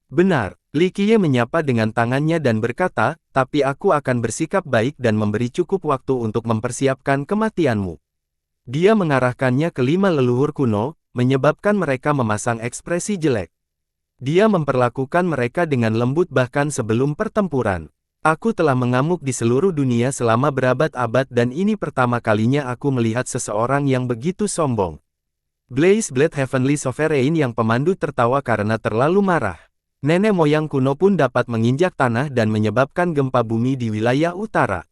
[SPEAKER 1] Benar, Li Qiye menyapa dengan tangannya dan berkata, tapi aku akan bersikap baik dan memberi cukup waktu untuk mempersiapkan kematianmu. Dia mengarahkannya ke 5 leluhur kuno, menyebabkan mereka memasang ekspresi jelek. Dia memperlakukan mereka dengan lembut bahkan sebelum pertempuran. Aku telah mengamuk di seluruh dunia selama berabad-abad dan ini pertama kalinya aku melihat seseorang yang begitu sombong. Blaze Blade Heavenly Sovereign yang pemandu tertawa karena terlalu marah. Nenek moyang kuno pun dapat menginjak tanah dan menyebabkan gempa bumi di wilayah utara.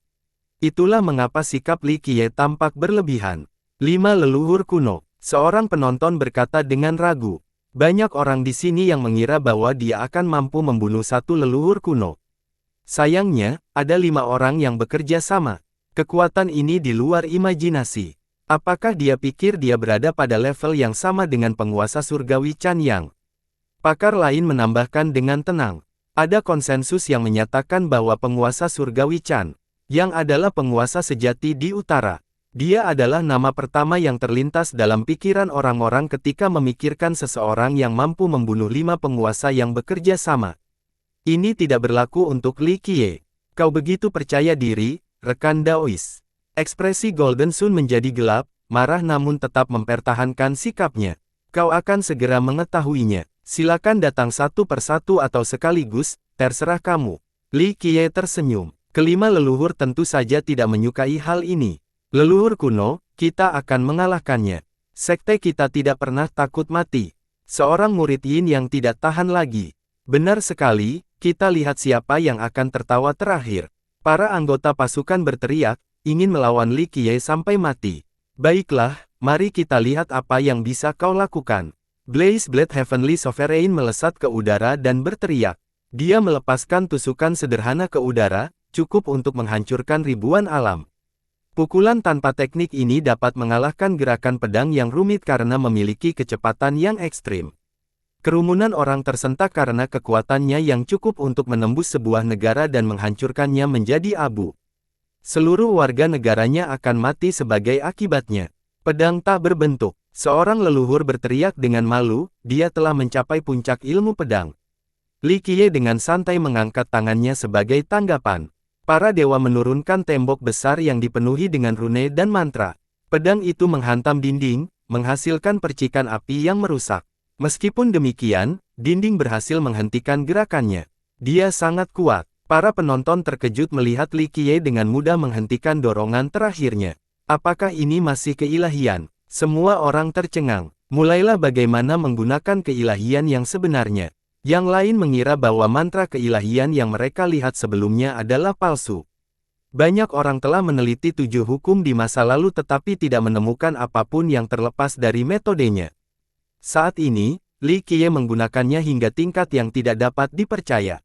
[SPEAKER 1] Itulah mengapa sikap Li Qiye tampak berlebihan. 5 leluhur kuno. Seorang penonton berkata dengan ragu. Banyak orang di sini yang mengira bahwa dia akan mampu membunuh satu leluhur kuno. Sayangnya, ada 5 orang yang bekerja sama. Kekuatan ini di luar imajinasi. Apakah dia pikir dia berada pada level yang sama dengan penguasa surgawi Chan Yang? Pakar lain menambahkan dengan tenang. Ada konsensus yang menyatakan bahwa penguasa surgawi Chan, yang adalah penguasa sejati di utara. Dia adalah nama pertama yang terlintas dalam pikiran orang-orang ketika memikirkan seseorang yang mampu membunuh 5 penguasa yang bekerja sama. Ini tidak berlaku untuk Li Qiye. Kau begitu percaya diri, rekan Daois. Ekspresi Golden Sun menjadi gelap, marah namun tetap mempertahankan sikapnya. Kau akan segera mengetahuinya. Silakan datang satu persatu atau sekaligus, terserah kamu. Li Qiye tersenyum. Kelima leluhur tentu saja tidak menyukai hal ini. Leluhur kuno, kita akan mengalahkannya. Sekte kita tidak pernah takut mati. Seorang murid Yin yang tidak tahan lagi. Benar sekali, kita lihat siapa yang akan tertawa terakhir. Para anggota pasukan berteriak, ingin melawan Li Qiye sampai mati. Baiklah, mari kita lihat apa yang bisa kau lakukan. Blaze Blade Heavenly Sovereign melesat ke udara dan berteriak. Dia melepaskan tusukan sederhana ke udara, cukup untuk menghancurkan ribuan alam. Pukulan tanpa teknik ini dapat mengalahkan gerakan pedang yang rumit karena memiliki kecepatan yang ekstrim. Kerumunan orang tersentak karena kekuatannya yang cukup untuk menembus sebuah negara dan menghancurkannya menjadi abu. Seluruh warga negaranya akan mati sebagai akibatnya. Pedang tak berbentuk. Seorang leluhur berteriak dengan malu, dia telah mencapai puncak ilmu pedang. Li Qiye dengan santai mengangkat tangannya sebagai tanggapan. Para dewa menurunkan tembok besar yang dipenuhi dengan rune dan mantra. Pedang itu menghantam dinding, menghasilkan percikan api yang merusak. Meskipun demikian, dinding berhasil menghentikan gerakannya. Dia sangat kuat. Para penonton terkejut melihat Li Qiye dengan mudah menghentikan dorongan terakhirnya. Apakah ini masih keilahian? Semua orang tercengang. Mulailah bagaimana menggunakan keilahian yang sebenarnya. Yang lain mengira bahwa mantra keilahian yang mereka lihat sebelumnya adalah palsu. Banyak orang telah meneliti 7 hukum di masa lalu tetapi tidak menemukan apapun yang terlepas dari metodenya. Saat ini, Li Qiye menggunakannya hingga tingkat yang tidak dapat dipercaya.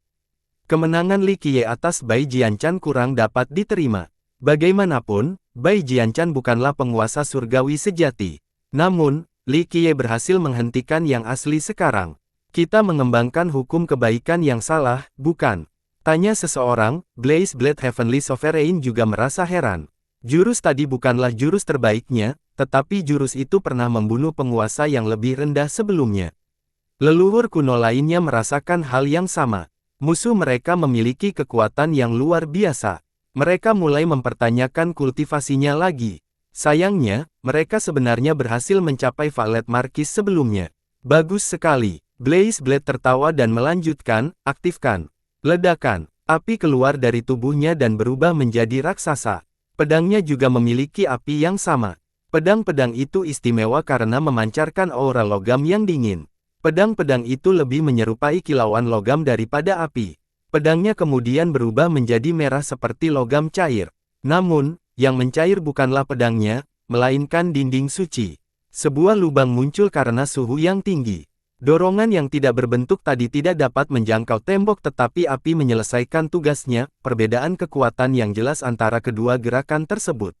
[SPEAKER 1] Kemenangan Li Qiye atas Bai Jianchan kurang dapat diterima. Bagaimanapun, Bai Jianchan bukanlah penguasa surgawi sejati. Namun, Li Qiye berhasil menghentikan yang asli sekarang. Kita mengembangkan hukum kebaikan yang salah, bukan? Tanya seseorang. Blaze Blade Heavenly Sovereign juga merasa heran. Jurus tadi bukanlah jurus terbaiknya, tetapi jurus itu pernah membunuh penguasa yang lebih rendah sebelumnya. Leluhur kuno lainnya merasakan hal yang sama. Musuh mereka memiliki kekuatan yang luar biasa. Mereka mulai mempertanyakan kultivasinya lagi. Sayangnya, mereka sebenarnya berhasil mencapai Valet Marquis sebelumnya. Bagus sekali. Blaze Blade tertawa dan melanjutkan, aktifkan. Ledakan. Api keluar dari tubuhnya dan berubah menjadi raksasa. Pedangnya juga memiliki api yang sama. Pedang-pedang itu istimewa karena memancarkan aura logam yang dingin. Pedang-pedang itu lebih menyerupai kilauan logam daripada api. Pedangnya kemudian berubah menjadi merah seperti logam cair. Namun, yang mencair bukanlah pedangnya, melainkan dinding suci. Sebuah lubang muncul karena suhu yang tinggi. Dorongan yang tidak berbentuk tadi tidak dapat menjangkau tembok tetapi api menyelesaikan tugasnya, perbedaan kekuatan yang jelas antara kedua gerakan tersebut.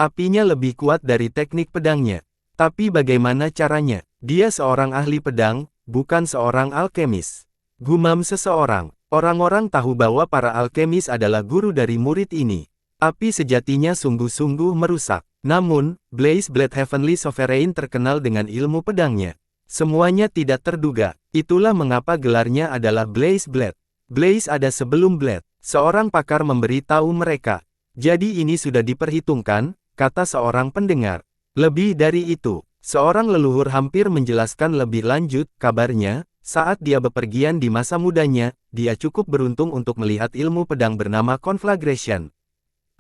[SPEAKER 1] Apinya lebih kuat dari teknik pedangnya. Tapi bagaimana caranya? Dia seorang ahli pedang, bukan seorang alkemis. Gumam seseorang. Orang-orang tahu bahwa para alkemis adalah guru dari murid ini. Api sejatinya sungguh-sungguh merusak. Namun, Blaze Blade Heavenly Sovereign terkenal dengan ilmu pedangnya. Semuanya tidak terduga. Itulah mengapa gelarnya adalah Blaze Blade. Blaze ada sebelum Blade. Seorang pakar memberitahu mereka. Jadi ini sudah diperhitungkan, kata seorang pendengar. Lebih dari itu, seorang leluhur hampir menjelaskan lebih lanjut, kabarnya, saat dia bepergian di masa mudanya, dia cukup beruntung untuk melihat ilmu pedang bernama Conflagration.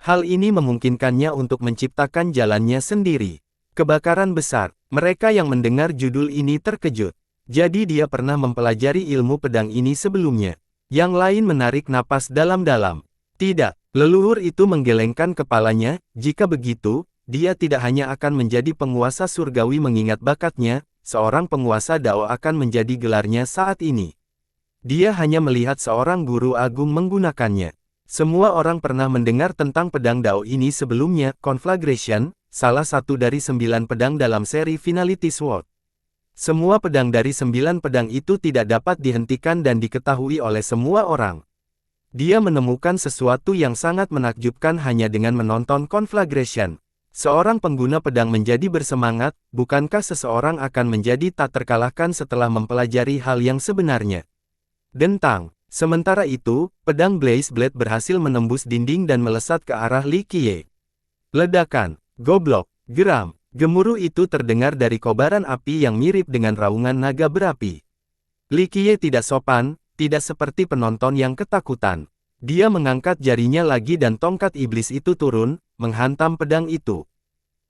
[SPEAKER 1] Hal ini memungkinkannya untuk menciptakan jalannya sendiri. Kebakaran besar. Mereka yang mendengar judul ini terkejut. Jadi dia pernah mempelajari ilmu pedang ini sebelumnya. Yang lain menarik napas dalam-dalam. Tidak, leluhur itu menggelengkan kepalanya. Jika begitu, dia tidak hanya akan menjadi penguasa surgawi mengingat bakatnya, seorang penguasa Dao akan menjadi gelarnya saat ini. Dia hanya melihat seorang guru agung menggunakannya. Semua orang pernah mendengar tentang pedang Dao ini sebelumnya, Conflagration, salah satu dari 9 pedang dalam seri Finality Sword. Semua pedang dari 9 pedang itu tidak dapat dihentikan dan diketahui oleh semua orang. Dia menemukan sesuatu yang sangat menakjubkan hanya dengan menonton Conflagration. Seorang pengguna pedang menjadi bersemangat, bukankah seseorang akan menjadi tak terkalahkan setelah mempelajari hal yang sebenarnya? Dentang. Sementara itu, pedang Blaze Blade berhasil menembus dinding dan melesat ke arah Li Qiye. Ledakan, goblok, geram, gemuruh itu terdengar dari kobaran api yang mirip dengan raungan naga berapi. Li Qiye tidak sopan, tidak seperti penonton yang ketakutan. Dia mengangkat jarinya lagi dan tongkat iblis itu turun, menghantam pedang itu.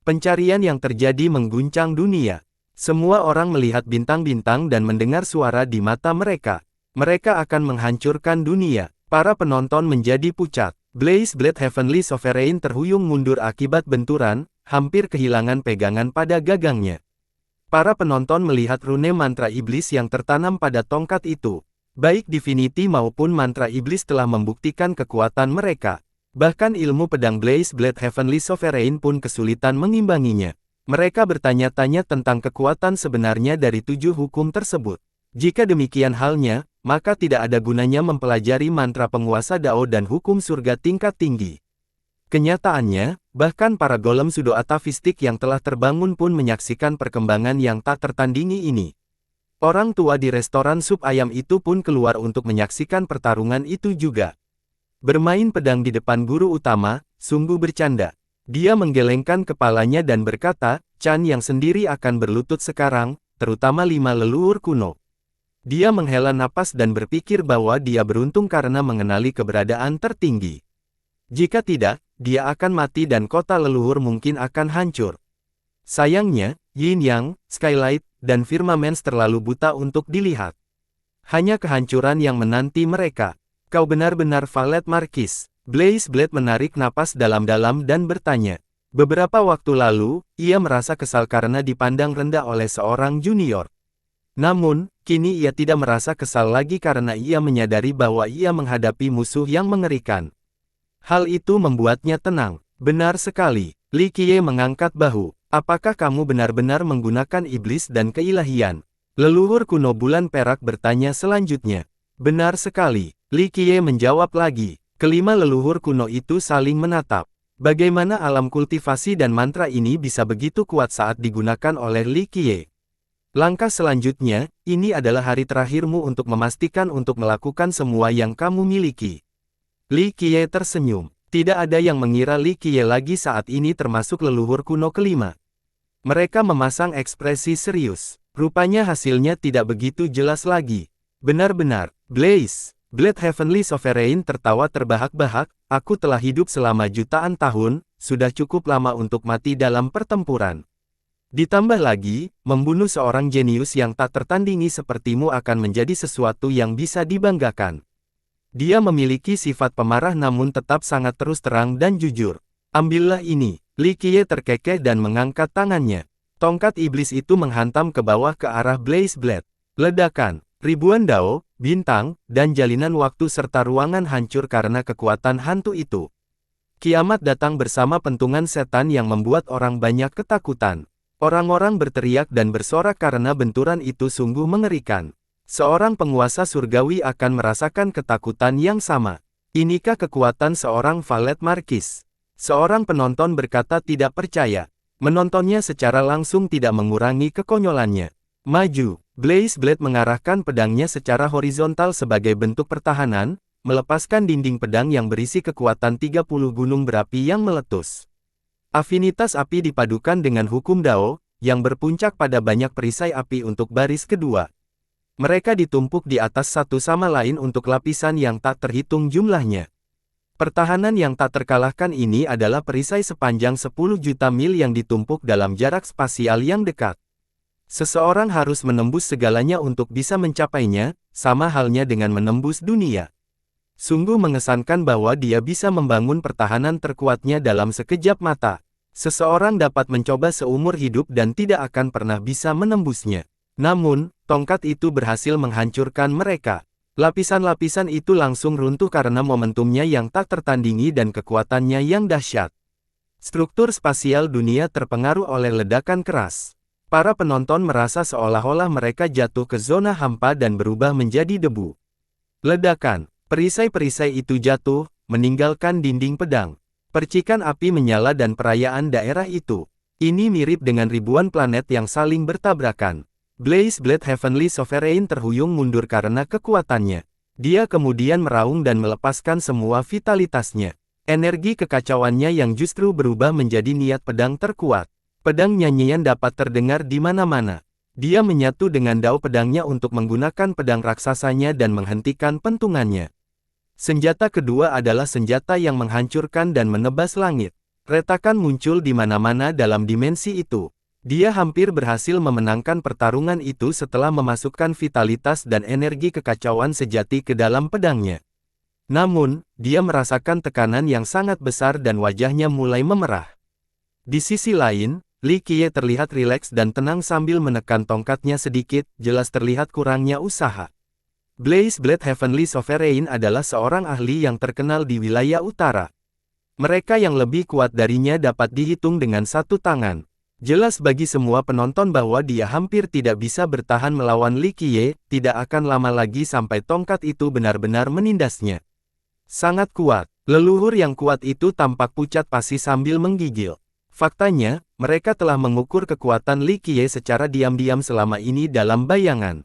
[SPEAKER 1] Pencarian yang terjadi mengguncang dunia. Semua orang melihat bintang-bintang dan mendengar suara di mata mereka. Mereka akan menghancurkan dunia. Para penonton menjadi pucat. Blaze Blade Heavenly Sovereign terhuyung mundur akibat benturan, hampir kehilangan pegangan pada gagangnya. Para penonton melihat rune mantra iblis yang tertanam pada tongkat itu. Baik Divinity maupun mantra iblis telah membuktikan kekuatan mereka. Bahkan ilmu pedang Blaze Blade Heavenly Sovereign pun kesulitan mengimbanginya. Mereka bertanya-tanya tentang kekuatan sebenarnya dari 7 hukum tersebut. Jika demikian halnya, maka tidak ada gunanya mempelajari mantra penguasa Dao dan hukum surga tingkat tinggi. Kenyataannya, bahkan para golem pseudo-atavistik yang telah terbangun pun menyaksikan perkembangan yang tak tertandingi ini. Orang tua di restoran sup ayam itu pun keluar untuk menyaksikan pertarungan itu juga. Bermain pedang di depan guru utama, sungguh bercanda. Dia menggelengkan kepalanya dan berkata, Chan yang sendiri akan berlutut sekarang, terutama 5 leluhur kuno. Dia menghela napas dan berpikir bahwa dia beruntung karena mengenali keberadaan tertinggi. Jika tidak, dia akan mati dan kota leluhur mungkin akan hancur. Sayangnya, Yin Yang, Skylight, dan Firmamens terlalu buta untuk dilihat. Hanya kehancuran yang menanti mereka. Kau benar-benar Valet Marquis. Blaze Blade menarik napas dalam-dalam dan bertanya. Beberapa waktu lalu, ia merasa kesal karena dipandang rendah oleh seorang junior. Namun, kini ia tidak merasa kesal lagi karena ia menyadari bahwa ia menghadapi musuh yang mengerikan. Hal itu membuatnya tenang. Benar sekali. Li Qiye mengangkat bahu. Apakah kamu benar-benar menggunakan iblis dan keilahian? Leluhur kuno bulan perak bertanya selanjutnya. Benar sekali. Li Qiye menjawab lagi. Kelima leluhur kuno itu saling menatap. Bagaimana alam kultivasi dan mantra ini bisa begitu kuat saat digunakan oleh Li Qiye? Langkah selanjutnya, ini adalah hari terakhirmu untuk memastikan untuk melakukan semua yang kamu miliki. Li Qiye tersenyum. Tidak ada yang mengira Li Qiye lagi saat ini termasuk leluhur kuno kelima. Mereka memasang ekspresi serius. Rupanya hasilnya tidak begitu jelas lagi. Benar-benar, Blaze Blade Heavenly Sovereign tertawa terbahak-bahak, aku telah hidup selama jutaan tahun, sudah cukup lama untuk mati dalam pertempuran. Ditambah lagi, membunuh seorang jenius yang tak tertandingi sepertimu akan menjadi sesuatu yang bisa dibanggakan. Dia memiliki sifat pemarah namun tetap sangat terus terang dan jujur. Ambillah ini. Li Qiye terkekeh dan mengangkat tangannya. Tongkat iblis itu menghantam ke bawah ke arah Blaze Blade. Ledakan, ribuan dao, bintang, dan jalinan waktu serta ruangan hancur karena kekuatan hantu itu. Kiamat datang bersama pentungan setan yang membuat orang banyak ketakutan. Orang-orang berteriak dan bersorak karena benturan itu sungguh mengerikan. Seorang penguasa surgawi akan merasakan ketakutan yang sama. Inikah kekuatan seorang Valet Marquis? Seorang penonton berkata tidak percaya. Menontonnya secara langsung tidak mengurangi kekonyolannya. Maju, Blaze Blade mengarahkan pedangnya secara horizontal sebagai bentuk pertahanan, melepaskan dinding pedang yang berisi kekuatan 30 gunung berapi yang meletus. Afinitas api dipadukan dengan hukum Dao, yang berpuncak pada banyak perisai api untuk baris kedua. Mereka ditumpuk di atas satu sama lain untuk lapisan yang tak terhitung jumlahnya. Pertahanan yang tak terkalahkan ini adalah perisai sepanjang 10 juta mil yang ditumpuk dalam jarak spasial yang dekat. Seseorang harus menembus segalanya untuk bisa mencapainya, sama halnya dengan menembus dunia. Sungguh mengesankan bahwa dia bisa membangun pertahanan terkuatnya dalam sekejap mata. Seseorang dapat mencoba seumur hidup dan tidak akan pernah bisa menembusnya. Namun, tongkat itu berhasil menghancurkan mereka. Lapisan-lapisan itu langsung runtuh karena momentumnya yang tak tertandingi dan kekuatannya yang dahsyat. Struktur spasial dunia terpengaruh oleh ledakan keras. Para penonton merasa seolah-olah mereka jatuh ke zona hampa dan berubah menjadi debu. Ledakan, perisai-perisai itu jatuh, meninggalkan dinding pedang. Percikan api menyala dan perayaan daerah itu. Ini mirip dengan ribuan planet yang saling bertabrakan. Blaze Blade Heavenly Sovereign terhuyung mundur karena kekuatannya. Dia kemudian meraung dan melepaskan semua vitalitasnya. Energi kekacauannya yang justru berubah menjadi niat pedang terkuat. Pedang nyanyian dapat terdengar di mana-mana. Dia menyatu dengan dao pedangnya untuk menggunakan pedang raksasanya dan menghentikan pentungannya. Senjata kedua adalah senjata yang menghancurkan dan menebas langit. Retakan muncul di mana-mana dalam dimensi itu. Dia hampir berhasil memenangkan pertarungan itu setelah memasukkan vitalitas dan energi kekacauan sejati ke dalam pedangnya. Namun, dia merasakan tekanan yang sangat besar dan wajahnya mulai memerah. Di sisi lain, Li Qiye terlihat rileks dan tenang sambil menekan tongkatnya sedikit, jelas terlihat kurangnya usaha. Blaze Blade Heavenly Sovereign adalah seorang ahli yang terkenal di wilayah utara. Mereka yang lebih kuat darinya dapat dihitung dengan satu tangan. Jelas bagi semua penonton bahwa dia hampir tidak bisa bertahan melawan Li Qiye, tidak akan lama lagi sampai tongkat itu benar-benar menindasnya. Sangat kuat, leluhur yang kuat itu tampak pucat pasi sambil menggigil. Faktanya, mereka telah mengukur kekuatan Li Qiye secara diam-diam selama ini dalam bayangan.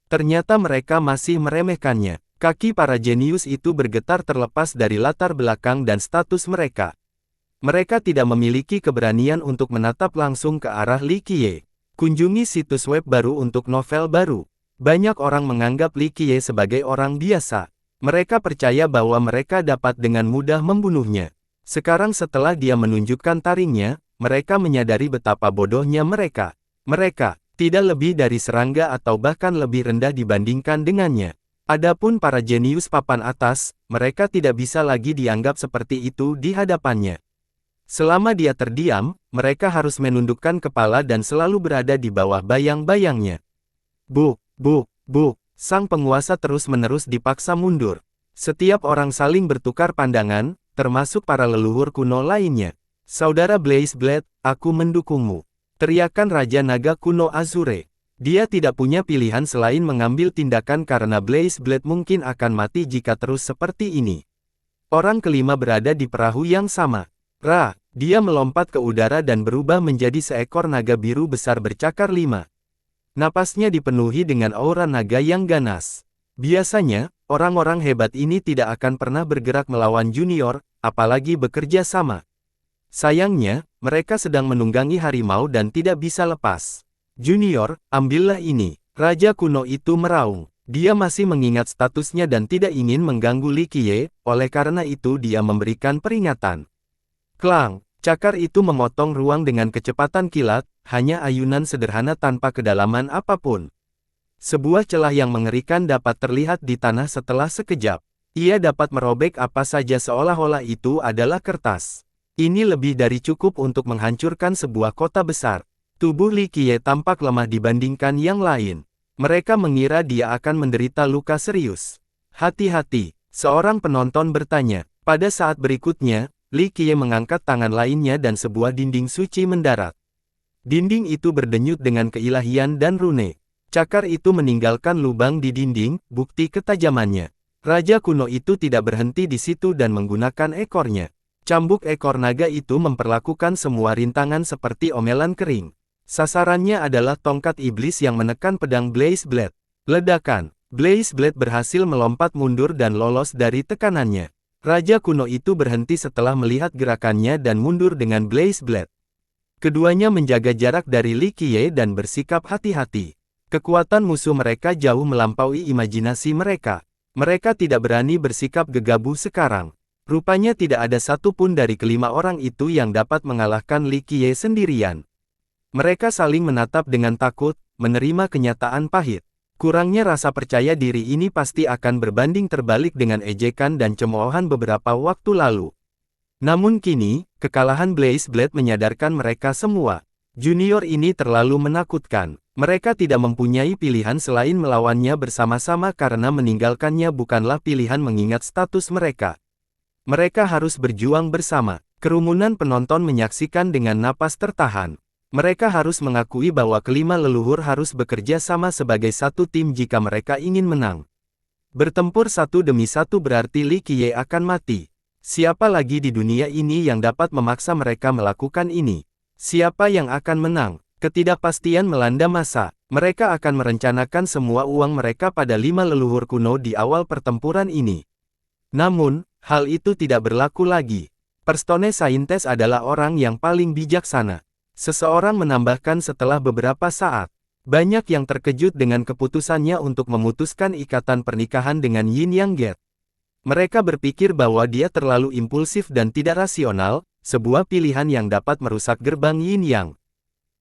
[SPEAKER 1] Ternyata mereka masih meremehkannya. Kaki para jenius itu bergetar terlepas dari latar belakang dan status mereka. Mereka tidak memiliki keberanian untuk menatap langsung ke arah Li Qiye. Kunjungi situs web baru untuk novel baru. Banyak orang menganggap Li Qiye sebagai orang biasa. Mereka percaya bahwa mereka dapat dengan mudah membunuhnya. Sekarang setelah dia menunjukkan taringnya, mereka menyadari betapa bodohnya mereka. Mereka tidak lebih dari serangga atau bahkan lebih rendah dibandingkan dengannya. Adapun para jenius papan atas, mereka tidak bisa lagi dianggap seperti itu di hadapannya. Selama dia terdiam, mereka harus menundukkan kepala dan selalu berada di bawah bayang-bayangnya. Bu, sang penguasa terus-menerus dipaksa mundur. Setiap orang saling bertukar pandangan, termasuk para leluhur kuno lainnya. Saudara Blaze Blade, aku mendukungmu. Teriakan Raja Naga kuno Azure. Dia tidak punya pilihan selain mengambil tindakan karena Blaze Blade mungkin akan mati jika terus seperti ini. Orang kelima berada di perahu yang sama. Dia melompat ke udara dan berubah menjadi seekor naga biru besar bercakar 5. Napasnya dipenuhi dengan aura naga yang ganas. Biasanya, orang-orang hebat ini tidak akan pernah bergerak melawan junior, apalagi bekerja sama. Sayangnya, mereka sedang menunggangi harimau dan tidak bisa lepas. Junior, ambillah ini. Raja kuno itu meraung. Dia masih mengingat statusnya dan tidak ingin mengganggu Li Qiye, oleh karena itu dia memberikan peringatan. Klang, cakar itu memotong ruang dengan kecepatan kilat, hanya ayunan sederhana tanpa kedalaman apapun. Sebuah celah yang mengerikan dapat terlihat di tanah setelah sekejap. Ia dapat merobek apa saja seolah-olah itu adalah kertas. Ini lebih dari cukup untuk menghancurkan sebuah kota besar. Tubuh Li Qiye tampak lemah dibandingkan yang lain. Mereka mengira dia akan menderita luka serius. Hati-hati, seorang penonton bertanya. Pada saat berikutnya, Li Qiye mengangkat tangan lainnya dan sebuah dinding suci mendarat. Dinding itu berdenyut dengan keilahian dan rune. Cakar itu meninggalkan lubang di dinding, bukti ketajamannya. Raja kuno itu tidak berhenti di situ dan menggunakan ekornya. Cambuk ekor naga itu memperlakukan semua rintangan seperti omelan kering. Sasarannya adalah tongkat iblis yang menekan pedang Blaze Blade. Ledakan. Blaze Blade berhasil melompat mundur dan lolos dari tekanannya. Raja kuno itu berhenti setelah melihat gerakannya dan mundur dengan Blaze Blade. Keduanya menjaga jarak dari Li Qiye dan bersikap hati-hati. Kekuatan musuh mereka jauh melampaui imajinasi mereka. Mereka tidak berani bersikap gegabah sekarang. Rupanya tidak ada satupun dari kelima orang itu yang dapat mengalahkan Li Qiye sendirian. Mereka saling menatap dengan takut, menerima kenyataan pahit. Kurangnya rasa percaya diri ini pasti akan berbanding terbalik dengan ejekan dan cemoohan beberapa waktu lalu. Namun kini, kekalahan Blaze Blade menyadarkan mereka semua. Junior ini terlalu menakutkan. Mereka tidak mempunyai pilihan selain melawannya bersama-sama karena meninggalkannya bukanlah pilihan mengingat status mereka. Mereka harus berjuang bersama. Kerumunan penonton menyaksikan dengan napas tertahan. Mereka harus mengakui bahwa kelima leluhur harus bekerja sama sebagai satu tim jika mereka ingin menang. Bertempur satu demi satu berarti Li Qiye akan mati. Siapa lagi di dunia ini yang dapat memaksa mereka melakukan ini? Siapa yang akan menang? Ketidakpastian melanda masa. Mereka akan merencanakan semua uang mereka pada lima leluhur kuno di awal pertempuran ini. Namun, hal itu tidak berlaku lagi. Perstone Saintes adalah orang yang paling bijaksana. Seseorang menambahkan setelah beberapa saat. Banyak yang terkejut dengan keputusannya untuk memutuskan ikatan pernikahan dengan Yin Yang Gate. Mereka berpikir bahwa dia terlalu impulsif dan tidak rasional, sebuah pilihan yang dapat merusak gerbang Yin Yang.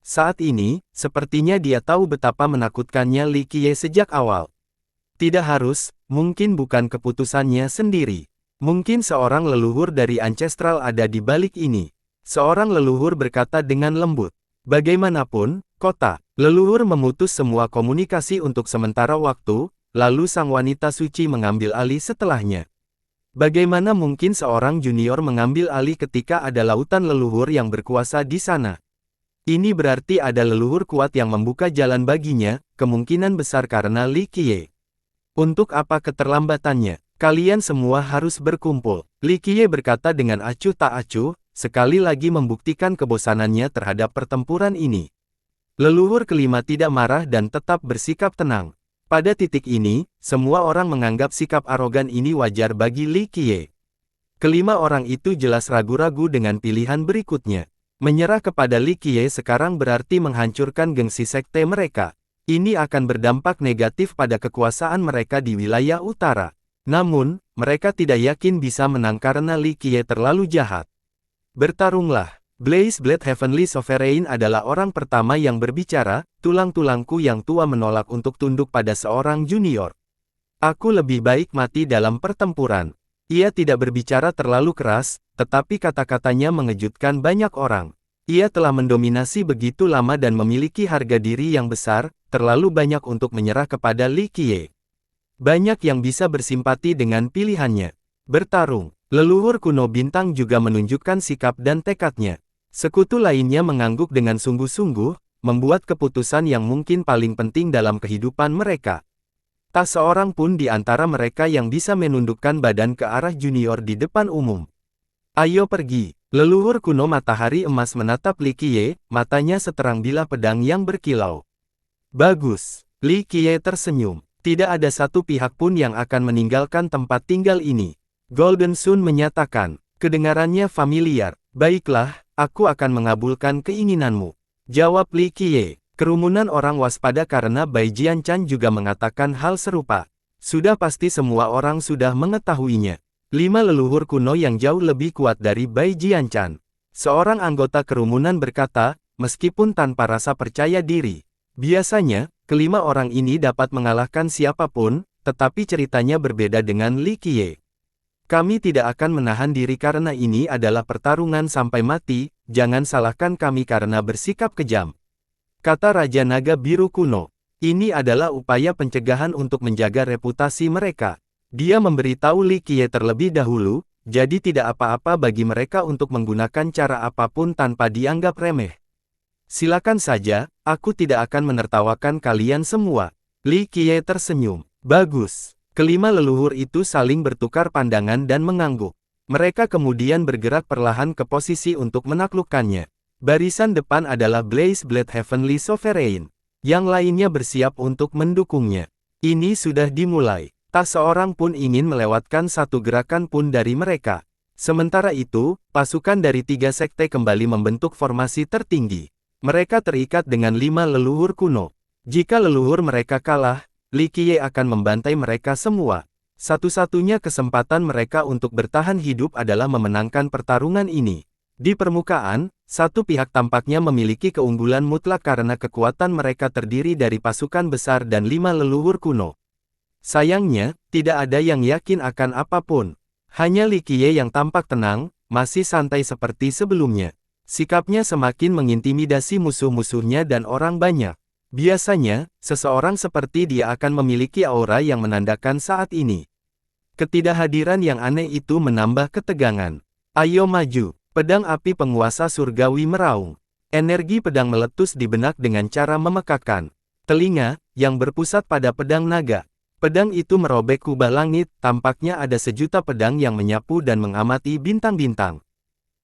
[SPEAKER 1] Saat ini, sepertinya dia tahu betapa menakutkannya Li Qiye sejak awal. Tidak harus, mungkin bukan keputusannya sendiri. Mungkin seorang leluhur dari Ancestral ada di balik ini. Seorang leluhur berkata dengan lembut. Bagaimanapun, kota, leluhur memutus semua komunikasi untuk sementara waktu, lalu sang wanita suci mengambil alih setelahnya. Bagaimana mungkin seorang junior mengambil alih ketika ada lautan leluhur yang berkuasa di sana? Ini berarti ada leluhur kuat yang membuka jalan baginya, kemungkinan besar karena Li Qiye. Untuk apa keterlambatannya? Kalian semua harus berkumpul. Li Qiye berkata dengan acuh tak acuh, sekali lagi membuktikan kebosanannya terhadap pertempuran ini. Leluhur kelima tidak marah dan tetap bersikap tenang. Pada titik ini, semua orang menganggap sikap arogan ini wajar bagi Li Qiye. Kelima orang itu jelas ragu-ragu dengan pilihan berikutnya. Menyerah kepada Li Qiye sekarang berarti menghancurkan gengsi sekte mereka. Ini akan berdampak negatif pada kekuasaan mereka di wilayah utara. Namun, mereka tidak yakin bisa menang karena Li Qiye terlalu jahat. Bertarunglah. Blaze Blade Heavenly Sovereign adalah orang pertama yang berbicara, tulang-tulangku yang tua menolak untuk tunduk pada seorang junior. Aku lebih baik mati dalam pertempuran. Ia tidak berbicara terlalu keras, tetapi kata-katanya mengejutkan banyak orang. Ia telah mendominasi begitu lama dan memiliki harga diri yang besar, terlalu banyak untuk menyerah kepada Li Qiye. Banyak yang bisa bersimpati dengan pilihannya. Bertarung. Leluhur kuno bintang juga menunjukkan sikap dan tekadnya. Sekutu lainnya mengangguk dengan sungguh-sungguh, membuat keputusan yang mungkin paling penting dalam kehidupan mereka. Tak seorang pun di antara mereka yang bisa menundukkan badan ke arah junior di depan umum. Ayo pergi. Leluhur kuno matahari emas menatap Li Qiye, matanya seterang bilah pedang yang berkilau. Bagus. Li Qiye tersenyum. Tidak ada satu pihak pun yang akan meninggalkan tempat tinggal ini. Golden Sun menyatakan, kedengarannya familiar. Baiklah, aku akan mengabulkan keinginanmu. Jawab Li Qiye. Kerumunan orang waspada karena Bai Jianchan juga mengatakan hal serupa. Sudah pasti semua orang sudah mengetahuinya. 5 leluhur kuno yang jauh lebih kuat dari Bai Jianchan. Seorang anggota kerumunan berkata, meskipun tanpa rasa percaya diri. Biasanya, kelima orang ini dapat mengalahkan siapapun, tetapi ceritanya berbeda dengan Li Qiye. Kami tidak akan menahan diri karena ini adalah pertarungan sampai mati, jangan salahkan kami karena bersikap kejam. Kata Raja Naga Biru kuno. Ini adalah upaya pencegahan untuk menjaga reputasi mereka. Dia memberitahu Li Qiye terlebih dahulu, jadi tidak apa-apa bagi mereka untuk menggunakan cara apapun tanpa dianggap remeh. Silakan saja, aku tidak akan menertawakan kalian semua. Li Qiye tersenyum. Bagus. Kelima leluhur itu saling bertukar pandangan dan mengangguk. Mereka kemudian bergerak perlahan ke posisi untuk menaklukkannya. Barisan depan adalah Blaze Blade Heavenly Sovereign. Yang lainnya bersiap untuk mendukungnya. Ini sudah dimulai. Tak seorang pun ingin melewatkan satu gerakan pun dari mereka. Sementara itu, pasukan dari 3 sekte kembali membentuk formasi tertinggi. Mereka terikat dengan 5 leluhur kuno. Jika leluhur mereka kalah, Li Qiye akan membantai mereka semua. Satu-satunya kesempatan mereka untuk bertahan hidup adalah memenangkan pertarungan ini. Di permukaan, satu pihak tampaknya memiliki keunggulan mutlak karena kekuatan mereka terdiri dari pasukan besar dan 5 leluhur kuno. Sayangnya, tidak ada yang yakin akan apapun. Hanya Li Qiye yang tampak tenang, masih santai seperti sebelumnya. Sikapnya semakin mengintimidasi musuh-musuhnya dan orang banyak. Biasanya, seseorang seperti dia akan memiliki aura yang menandakan saat ini. Ketidakhadiran yang aneh itu menambah ketegangan. Ayo maju. Pedang api penguasa surgawi meraung. Energi pedang meletus di benak dengan cara memekakkan. Telinga, yang berpusat pada pedang naga. Pedang itu merobek kubah langit, tampaknya ada sejuta pedang yang menyapu dan mengamati bintang-bintang.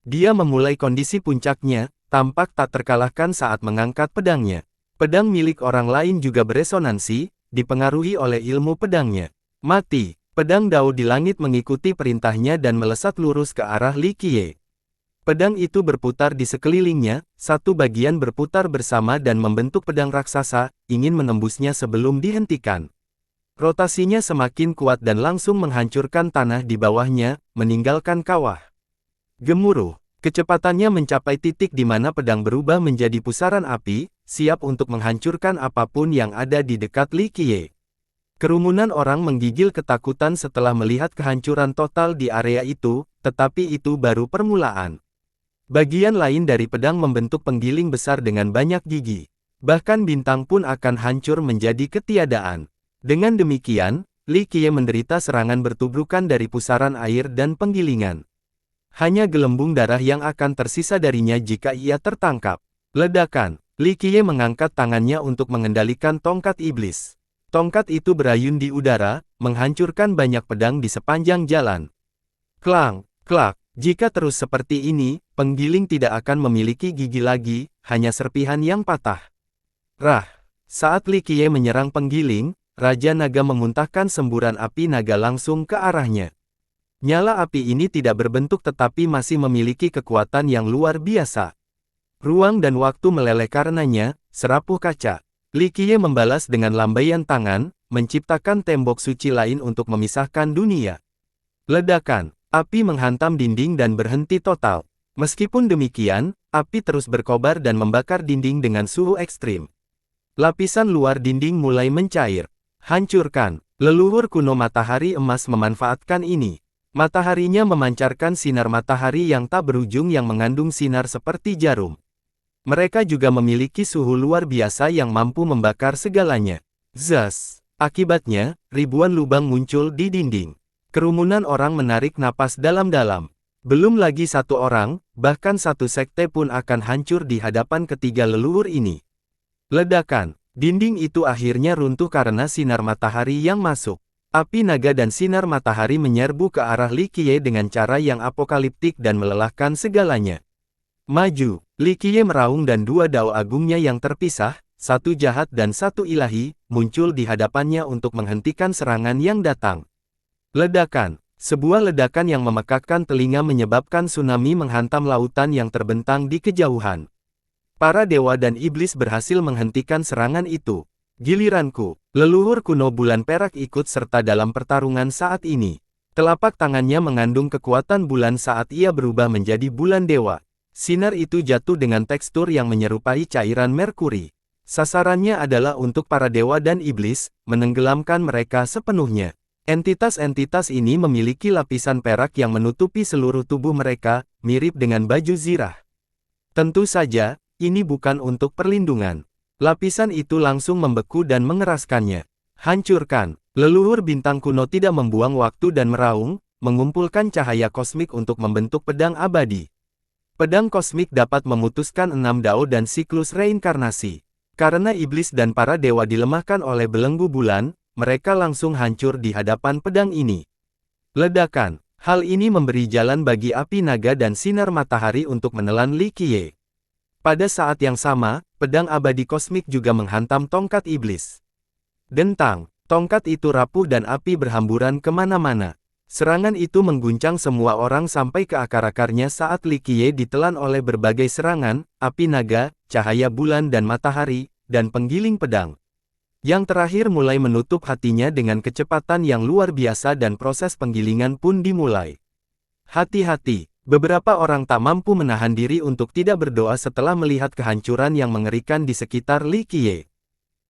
[SPEAKER 1] Dia memulai kondisi puncaknya, tampak tak terkalahkan saat mengangkat pedangnya. Pedang milik orang lain juga beresonansi, dipengaruhi oleh ilmu pedangnya. Mati, pedang Dao di langit mengikuti perintahnya dan melesat lurus ke arah Li Qiye. Pedang itu berputar di sekelilingnya, satu bagian berputar bersama dan membentuk pedang raksasa, ingin menembusnya sebelum dihentikan. Rotasinya semakin kuat dan langsung menghancurkan tanah di bawahnya, meninggalkan kawah. Gemuruh, kecepatannya mencapai titik di mana pedang berubah menjadi pusaran api, siap untuk menghancurkan apapun yang ada di dekat Li Qiye. Kerumunan orang menggigil ketakutan setelah melihat kehancuran total di area itu, tetapi itu baru permulaan. Bagian lain dari pedang membentuk penggiling besar dengan banyak gigi. Bahkan bintang pun akan hancur menjadi ketiadaan. Dengan demikian, Li Qiye menderita serangan bertubrukan dari pusaran air dan penggilingan. Hanya gelembung darah yang akan tersisa darinya jika ia tertangkap. Ledakan, Li Qiye mengangkat tangannya untuk mengendalikan tongkat iblis. Tongkat itu berayun di udara, menghancurkan banyak pedang di sepanjang jalan. Klang, klak. Jika terus seperti ini, penggiling tidak akan memiliki gigi lagi, hanya serpihan yang patah. Rah! Saat Li Qiye menyerang penggiling, Raja Naga memuntahkan semburan api naga langsung ke arahnya. Nyala api ini tidak berbentuk tetapi masih memiliki kekuatan yang luar biasa. Ruang dan waktu meleleh karenanya, serapuh kaca. Li Qiye membalas dengan lambaian tangan, menciptakan tembok suci lain untuk memisahkan dunia. Ledakan. Api menghantam dinding dan berhenti total. Meskipun demikian, api terus berkobar dan membakar dinding dengan suhu ekstrim. Lapisan luar dinding mulai mencair. Hancurkan. Leluhur kuno matahari emas memanfaatkan ini. Mataharinya memancarkan sinar matahari yang tak berujung yang mengandung sinar seperti jarum. Mereka juga memiliki suhu luar biasa yang mampu membakar segalanya. Zas. Akibatnya, ribuan lubang muncul di dinding. Kerumunan orang menarik napas dalam-dalam. Belum lagi satu orang, bahkan satu sekte pun akan hancur di hadapan ketiga leluhur ini. Ledakan. Dinding itu akhirnya runtuh karena sinar matahari yang masuk. Api naga dan sinar matahari menyerbu ke arah Li Qiye dengan cara yang apokaliptik dan melelahkan segalanya. Maju. Li Qiye meraung dan 2 dao agungnya yang terpisah, satu jahat dan satu ilahi, muncul di hadapannya untuk menghentikan serangan yang datang. Ledakan. Sebuah ledakan yang memekakkan telinga menyebabkan tsunami menghantam lautan yang terbentang di kejauhan. Para dewa dan iblis berhasil menghentikan serangan itu. Giliranku, leluhur kuno bulan perak ikut serta dalam pertarungan saat ini. Telapak tangannya mengandung kekuatan bulan saat ia berubah menjadi bulan dewa. Sinar itu jatuh dengan tekstur yang menyerupai cairan merkuri. Sasarannya adalah untuk para dewa dan iblis, menenggelamkan mereka sepenuhnya. Entitas-entitas ini memiliki lapisan perak yang menutupi seluruh tubuh mereka, mirip dengan baju zirah. Tentu saja, ini bukan untuk perlindungan. Lapisan itu langsung membeku dan mengeraskannya. Hancurkan. Leluhur bintang kuno tidak membuang waktu dan meraung, mengumpulkan cahaya kosmik untuk membentuk pedang abadi. Pedang kosmik dapat memutuskan 6 dao dan siklus reinkarnasi. Karena iblis dan para dewa dilemahkan oleh belenggu bulan, mereka langsung hancur di hadapan pedang ini. Ledakan. Hal ini memberi jalan bagi api naga dan sinar matahari untuk menelan Li Qiye. Pada saat yang sama, pedang abadi kosmik juga menghantam tongkat iblis. Dentang, tongkat itu rapuh dan api berhamburan kemana-mana. Serangan itu mengguncang semua orang sampai ke akar-akarnya saat Li Qiye ditelan oleh berbagai serangan, api naga, cahaya bulan dan matahari, dan penggiling pedang. Yang terakhir mulai menutup hatinya dengan kecepatan yang luar biasa dan proses penggilingan pun dimulai. Hati-hati. Beberapa orang tak mampu menahan diri untuk tidak berdoa setelah melihat kehancuran yang mengerikan di sekitar Li Qiye.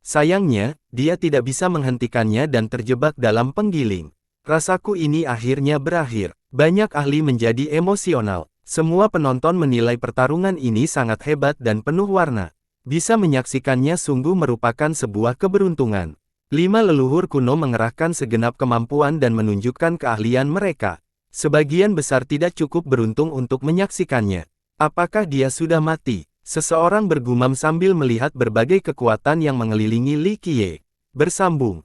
[SPEAKER 1] Sayangnya, dia tidak bisa menghentikannya dan terjebak dalam penggiling. Rasaku ini akhirnya berakhir. Banyak ahli menjadi emosional. Semua penonton menilai pertarungan ini sangat hebat dan penuh warna. Bisa menyaksikannya sungguh merupakan sebuah keberuntungan. 5 leluhur kuno mengerahkan segenap kemampuan dan menunjukkan keahlian mereka. Sebagian besar tidak cukup beruntung untuk menyaksikannya. Apakah dia sudah mati? Seseorang bergumam sambil melihat berbagai kekuatan yang mengelilingi Li Qiye. Bersambung.